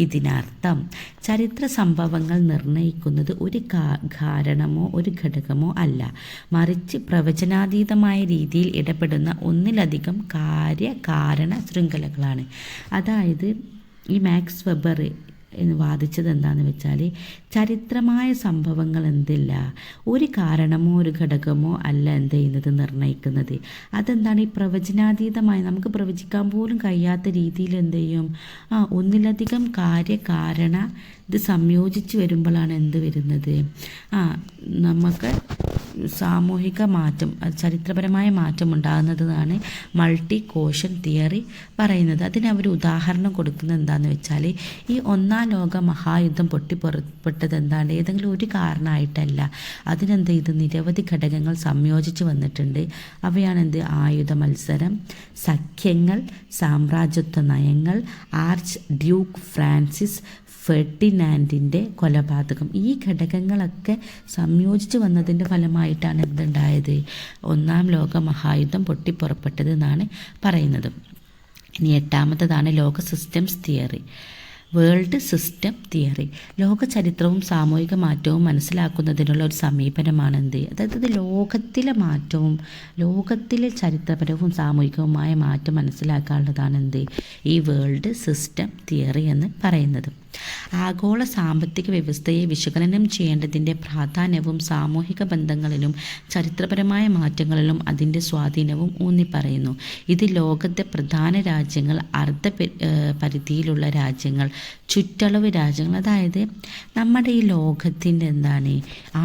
ഇതിനർത്ഥം ചരിത്ര സംഭവങ്ങൾ നിർണ്ണയിക്കുന്നത് ഒരു കാരണമോ ഒരു ഘടകമോ അല്ല, മറിച്ച് പ്രവചനാതീതമായ രീതിയിൽ ഇടപെടുന്ന ഒന്നിലധികം കാരണ ശൃംഖലകളാണ്. അതായത് ഈ മാക്സ് വെബർ വാദിച്ചത് എന്താണെന്ന് വെച്ചാൽ, ചരിത്രമായ സംഭവങ്ങൾ ഒരു കാരണമോ ഒരു ഘടകമോ അല്ല നിർണ്ണയിക്കുന്നത്. അതെന്താണ്, ഈ പ്രവചനാതീതമായി നമുക്ക് പ്രവചിക്കാൻ പോലും കഴിയാത്ത രീതിയിൽ ഒന്നിലധികം കാരണ ഇത് സംയോജിച്ച് വരുമ്പോഴാണ് വരുന്നത്, നമുക്ക് സാമൂഹിക മാറ്റം, ചരിത്രപരമായ മാറ്റം ഉണ്ടാകുന്നതാണ് മൾട്ടി കോഷൻ തിയറി പറയുന്നത്. അതിന് അവർ ഉദാഹരണം കൊടുക്കുന്നത് എന്താണെന്ന് വെച്ചാൽ, ഈ 1-ാം ലോക മഹായുദ്ധം പൊട്ടിപ്പുറപ്പെട്ടത് ഏതെങ്കിലും ഒരു കാരണമായിട്ടല്ല. ഇത് നിരവധി ഘടകങ്ങൾ സംയോജിച്ച് വന്നിട്ടുണ്ട്. അവയാണ് ആയുധ മത്സരം, സഖ്യങ്ങൾ, സാമ്രാജ്യത്വ നയങ്ങൾ, ആർച്ച് ഡ്യൂക്ക് ഫ്രാൻസിസ് ഫെർഡിനാൻഡിൻ്റെ കൊലപാതകം. ഈ ഘടകങ്ങളൊക്കെ സംയോജിച്ച് വന്നതിൻ്റെ ഫലമായിട്ടാണ് എന്തുണ്ടായത്, 1-ാം ലോക മഹായുദ്ധം പൊട്ടിപ്പുറപ്പെട്ടത് എന്നാണ് പറയുന്നത്. ഇനി 8ാമത്തതാണ് ലോക systems theory, world system theory. ലോക ചരിത്രവും സാമൂഹിക മാറ്റവും മനസ്സിലാക്കുന്നതിനുള്ള ഒരു സമീപനമാണ് അതായത് ലോകത്തിലെ ചരിത്രപരവും സാമൂഹികവുമായ മാറ്റം മനസ്സിലാക്കാനുള്ളതാണ് ഈ വേൾഡ് സിസ്റ്റം തിയറി എന്ന് പറയുന്നത്. ആഗോള സാമ്പത്തിക വ്യവസ്ഥയെ വിശകലനം ചെയ്യേണ്ടതിൻ്റെ പ്രാധാന്യവും സാമൂഹിക ബന്ധങ്ങളിലും ചരിത്രപരമായ മാറ്റങ്ങളിലും അതിൻ്റെ സ്വാധീനവും ഊന്നിപ്പറയുന്നു. ഇത് ലോകത്തെ പ്രധാന രാജ്യങ്ങൾ, പരിധിയിലുള്ള രാജ്യങ്ങൾ, ചുറ്റളവ് രാജ്യങ്ങൾ, അതായത് നമ്മുടെ ഈ ലോകത്തിൻ്റെ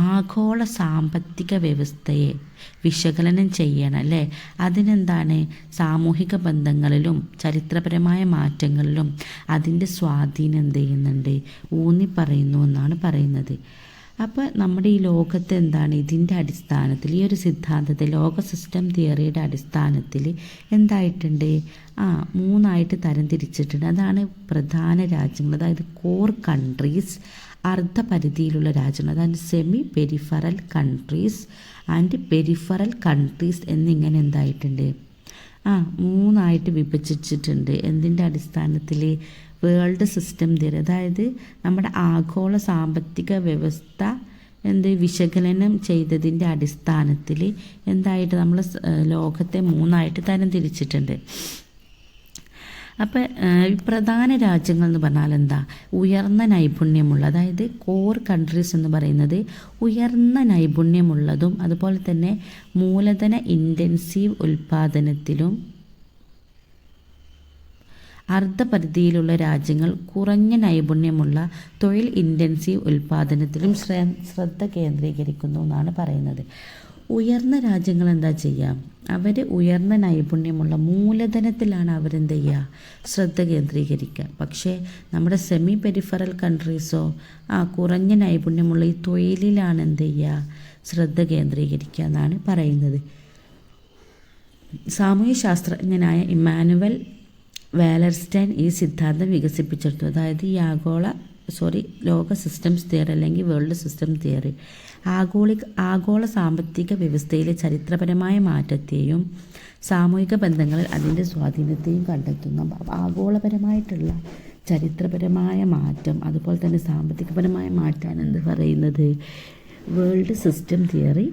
ആഗോള സാമ്പത്തിക വ്യവസ്ഥയെ വിശകലനം ചെയ്യണം അല്ലേ. സാമൂഹിക ബന്ധങ്ങളിലും ചരിത്രപരമായ മാറ്റങ്ങളിലും അതിൻ്റെ സ്വാധീനം ഊന്നിപ്പറയുന്നു എന്നാണ് പറയുന്നത്. അപ്പോൾ നമ്മുടെ ഈ ലോകത്ത് ഇതിൻ്റെ അടിസ്ഥാനത്തിൽ, ഈ ഒരു സിദ്ധാന്തത്തിൽ, ലോക സിസ്റ്റം തിയറിയുടെ അടിസ്ഥാനത്തിൽ എന്തായിട്ടുണ്ട്, 3ആയിട്ട് തരംതിരിച്ചിട്ടുണ്ട്. അതാണ് പ്രധാന രാജ്യങ്ങൾ, അതായത് കോർ കൺട്രീസ്, അർദ്ധപരിധിയിലുള്ള രാജ്യങ്ങൾ, അതായത് semi peripheral countries and peripheral countries എന്നിങ്ങനെ എന്തായിട്ടുണ്ട്, 3ആയിട്ട് വിഭജിച്ചിട്ടുണ്ട്. എന്തിൻ്റെ അടിസ്ഥാനത്തിൽ, വേൾഡ് സിസ്റ്റം തിയറി, അതായത് നമ്മുടെ ആഗോള സാമ്പത്തിക വ്യവസ്ഥ വിശകലനം ചെയ്തതിൻ്റെ അടിസ്ഥാനത്തിൽ എന്തായിട്ട് നമ്മൾ ലോകത്തെ 3ആയിട്ട് തരംതിരിച്ചിട്ടുണ്ട്. അപ്പോൾ പ്രധാന രാജ്യങ്ങൾ എന്ന് പറഞ്ഞാൽ എന്താ, ഉയർന്ന നൈപുണ്യമുള്ള, അതായത് കോർ കൺട്രീസ് എന്ന് പറയുന്നത് ഉയർന്ന നൈപുണ്യമുള്ളതും അതുപോലെ തന്നെ മൂലധന ഇൻറ്റൻസീവ് ഉൽപ്പാദനത്തിലും അർദ്ധപരിധിയിലുള്ള രാജ്യങ്ങൾ കുറഞ്ഞ നൈപുണ്യമുള്ള തൊഴിൽ ഇൻറ്റൻസീവ് ഉൽപ്പാദനത്തിലും ശ്രദ്ധ കേന്ദ്രീകരിക്കുന്നു എന്നാണ് പറയുന്നത്. ഉയർന്ന രാജ്യങ്ങൾ എന്താ ചെയ്യുക, അവർ ഉയർന്ന നൈപുണ്യമുള്ള മൂലധനത്തിലാണ് അവരെന്ത് ചെയ്യുക, ശ്രദ്ധ കേന്ദ്രീകരിക്കുക. പക്ഷേ നമ്മുടെ സെമി പെരിഫറൽ കൺട്രീസോ കുറഞ്ഞ നൈപുണ്യമുള്ള ഈ തൊഴിലിലാണ് എന്ത് ചെയ്യുക, ശ്രദ്ധ കേന്ദ്രീകരിക്കുക എന്നാണ് പറയുന്നത്. സാമൂഹ്യ ശാസ്ത്രജ്ഞനായ ഇമ്മാനുവൽ വാലർസ്റ്റൈൻ ഈ സിദ്ധാന്തം വികസിപ്പിച്ചെടുത്തു. അതായത് ഈ ലോക സിസ്റ്റംസ് തിയറി അല്ലെങ്കിൽ വേൾഡ് സിസ്റ്റം തിയറി ആഗോള സാമ്പത്തിക വ്യവസ്ഥയിലെ ചരിത്രപരമായ മാറ്റത്തെയും സാമൂഹിക ബന്ധങ്ങളിൽ അതിൻ്റെ സ്വാധീനത്തെയും കണ്ടെത്തുന്നു. ആഗോളപരമായിട്ടുള്ള ചരിത്രപരമായ മാറ്റം അതുപോലെ തന്നെ സാമ്പത്തികപരമായ മാറ്റമാണ് എന്ത് പറയുന്നത്, വേൾഡ് സിസ്റ്റം തിയറി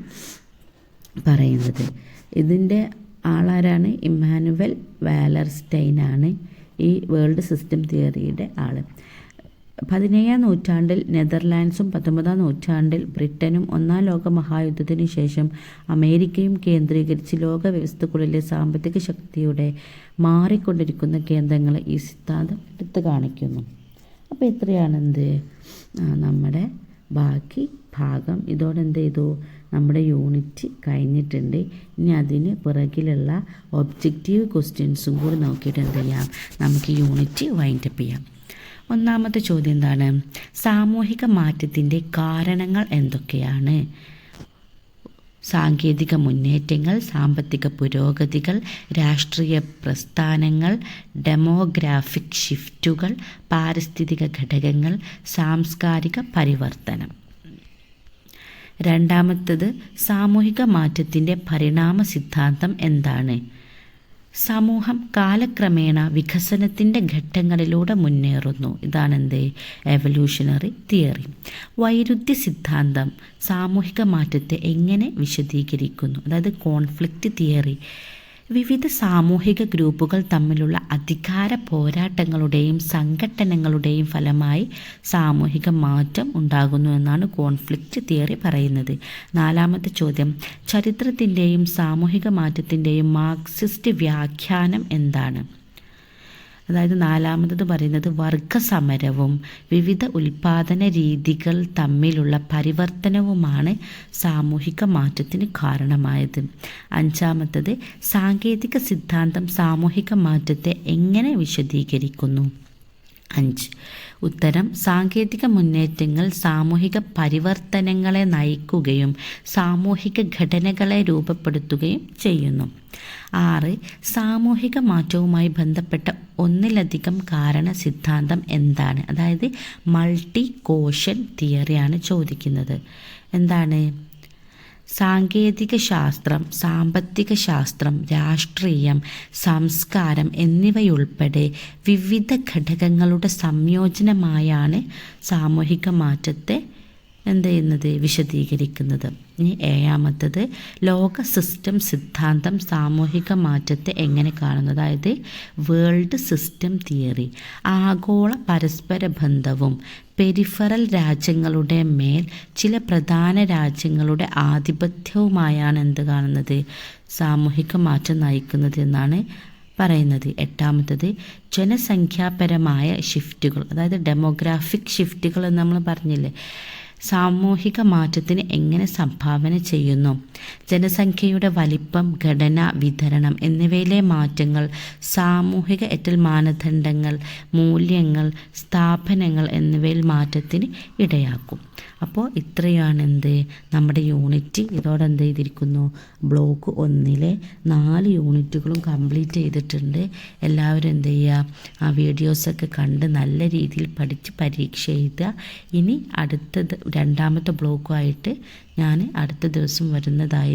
പറയുന്നത്. ഇതിൻ്റെ ആളാരാണ്, ഇമ്മാനുവൽ വാലർസ്റ്റൈനാണ് ഈ വേൾഡ് സിസ്റ്റം തിയറിയുടെ ആൾ. 17-ാം നൂറ്റാണ്ടിൽ നെതർലാൻഡ്സും 19-ാം നൂറ്റാണ്ടിൽ ബ്രിട്ടനും 1-ാം ലോക മഹായുദ്ധത്തിനു ശേഷം അമേരിക്കയും കേന്ദ്രീകരിച്ച് ലോക വ്യവസ്ഥകളിലെ സാമ്പത്തിക ശക്തിയുടെ മാറിക്കൊണ്ടിരിക്കുന്ന കേന്ദ്രങ്ങളെ ഈ സിദ്ധാന്തം എടുത്തു കാണിക്കുന്നു. അപ്പോൾ ഇത്രയാണെന്ത് നമ്മുടെ ബാക്കി ഭാഗം. ഇതോടെ എന്ത് ചെയ്തു, നമ്മുടെ യൂണിറ്റ് കഴിഞ്ഞിട്ടുണ്ട്. ഇനി അതിന് പിറകിലുള്ള ഒബ്ജക്റ്റീവ് ക്വസ്റ്റ്യൻസും കൂടി നോക്കിയിട്ട് എന്ത് ചെയ്യാം, നമുക്ക് യൂണിറ്റ് വൈൻഡപ്പ് ചെയ്യാം. ഒന്നാമത്തെ ചോദ്യം എന്താണ്, സാമൂഹിക മാറ്റത്തിൻ്റെ കാരണങ്ങൾ എന്തൊക്കെയാണ്? സാങ്കേതിക മുന്നേറ്റങ്ങൾ, സാമ്പത്തിക പുരോഗതികൾ, രാഷ്ട്രീയ പ്രസ്ഥാനങ്ങൾ, ഡെമോഗ്രാഫിക് ഷിഫ്റ്റുകൾ, പാരിസ്ഥിതിക ഘടകങ്ങൾ, സാംസ്കാരിക പരിവർത്തനം. രണ്ടാമത്തത്, സാമൂഹിക മാറ്റത്തിൻ്റെ പരിണാമ സിദ്ധാന്തം എന്താണ്? സമൂഹം കാലക്രമേണ വികസനത്തിൻ്റെ ഘട്ടങ്ങളിലൂടെ മുന്നേറുന്നു. ഇതാണെന്ത്, എവല്യൂഷണറി തിയറി. വൈരുദ്ധ്യ സിദ്ധാന്തം സാമൂഹിക മാറ്റത്തെ എങ്ങനെ വിശദീകരിക്കുന്നു? അതായത് കോൺഫ്ലിക്റ്റ് തിയറി. വിവിധ സാമൂഹിക ഗ്രൂപ്പുകൾ തമ്മിലുള്ള അധികാര പോരാട്ടങ്ങളുടെയും സംഘട്ടനങ്ങളുടെയും ഫലമായി സാമൂഹിക മാറ്റം ഉണ്ടാകുന്നു എന്നാണ് കോൺഫ്ലിക്റ്റ് തിയറി പറയുന്നത്. നാലാമത്തെ ചോദ്യം, ചരിത്രത്തിൻ്റെയും സാമൂഹിക മാറ്റത്തിൻ്റെയും മാർക്സിസ്റ്റ് വ്യാഖ്യാനം എന്താണ്? അതായത് നാലാമത്തത് പറയുന്നത് വർഗസമരവും വിവിധ ഉൽപാദന രീതികൾ തമ്മിലുള്ള പരിവർത്തനവുമാണ് സാമൂഹിക മാറ്റത്തിന് കാരണമായത്. അഞ്ചാമത്തത്, സാങ്കേതിക സിദ്ധാന്തം സാമൂഹിക മാറ്റത്തെ എങ്ങനെ വിശദീകരിക്കുന്നു? 5. ഉത്തരം, സാങ്കേതിക മുന്നേറ്റങ്ങൾ സാമൂഹിക പരിവർത്തനങ്ങളെ നയിക്കുകയും സാമൂഹിക ഘടനകളെ രൂപപ്പെടുത്തുകയും ചെയ്യുന്നു. 6. സാമൂഹിക മാറ്റവുമായി ബന്ധപ്പെട്ട ഒന്നിലധികം കാരണ സിദ്ധാന്തം എന്താണ്? അതായത് മൾട്ടി കോഷൻ തിയറിയാണ് ചോദിക്കുന്നത്. എന്താണ്? സാങ്കേതിക ശാസ്ത്രം, സാമ്പത്തിക ശാസ്ത്രം, രാഷ്ട്രീയം, സംസ്കാരം എന്നിവയുൾപ്പെടെ വിവിധ ഘടകങ്ങളുടെ സംയോജനമായാണ് സാമൂഹിക മാറ്റത്തെ വിശദീകരിക്കുന്നത്. ഇനി 7. ലോക സിസ്റ്റം സിദ്ധാന്തം സാമൂഹിക മാറ്റത്തെ എങ്ങനെ കാണുന്നു? അതായത് വേൾഡ് സിസ്റ്റം തിയറി. ആഗോള പരസ്പര ബന്ധവും പെരിഫറൽ രാജ്യങ്ങളുടെ മേൽ ചില പ്രധാന രാജ്യങ്ങളുടെ ആധിപത്യവുമായാണ് എന്ത് കാണുന്നത്, സാമൂഹിക മാറ്റം നയിക്കുന്നത് എന്നാണ് പറയുന്നത്. 8. ജനസംഖ്യാപരമായ ഷിഫ്റ്റുകൾ, അതായത് ഡെമോഗ്രാഫിക് ഷിഫ്റ്റുകൾ എന്ന് നമ്മൾ പറഞ്ഞില്ലേ, സാമൂഹിക മാറ്റത്തിന് എങ്ങനെ സംഭാവന ചെയ്യുന്നു? ജനസംഖ്യയുടെ വലിപ്പം, ഘടന, വിതരണം എന്നിവയിലെ മാറ്റങ്ങൾ സാമൂഹിക എറ്റൽ മാനദണ്ഡങ്ങൾ, മൂല്യങ്ങൾ, സ്ഥാപനങ്ങൾ എന്നിവയിൽ മാറ്റത്തിന് ഇടയാക്കും. അപ്പോൾ ഇത്രയാണ് നമ്മുടെ യൂണിറ്റ്. ഇതോടെ ചെയ്തിരിക്കുന്നു, ബ്ലോക്ക് 1-ലെ 4 യൂണിറ്റുകളും കംപ്ലീറ്റ് ചെയ്തിട്ടുണ്ട്. എല്ലാവരും എന്ത് ചെയ്യുക, ആ വീഡിയോസൊക്കെ കണ്ട് നല്ല രീതിയിൽ പഠിച്ച് പരീക്ഷ എഴുതുക. ഇനി അടുത്തത് 2ാമത്തെ ബ്ലോക്കുമായിട്ട് ഞാൻ അടുത്ത ദിവസം വരുന്നതായി.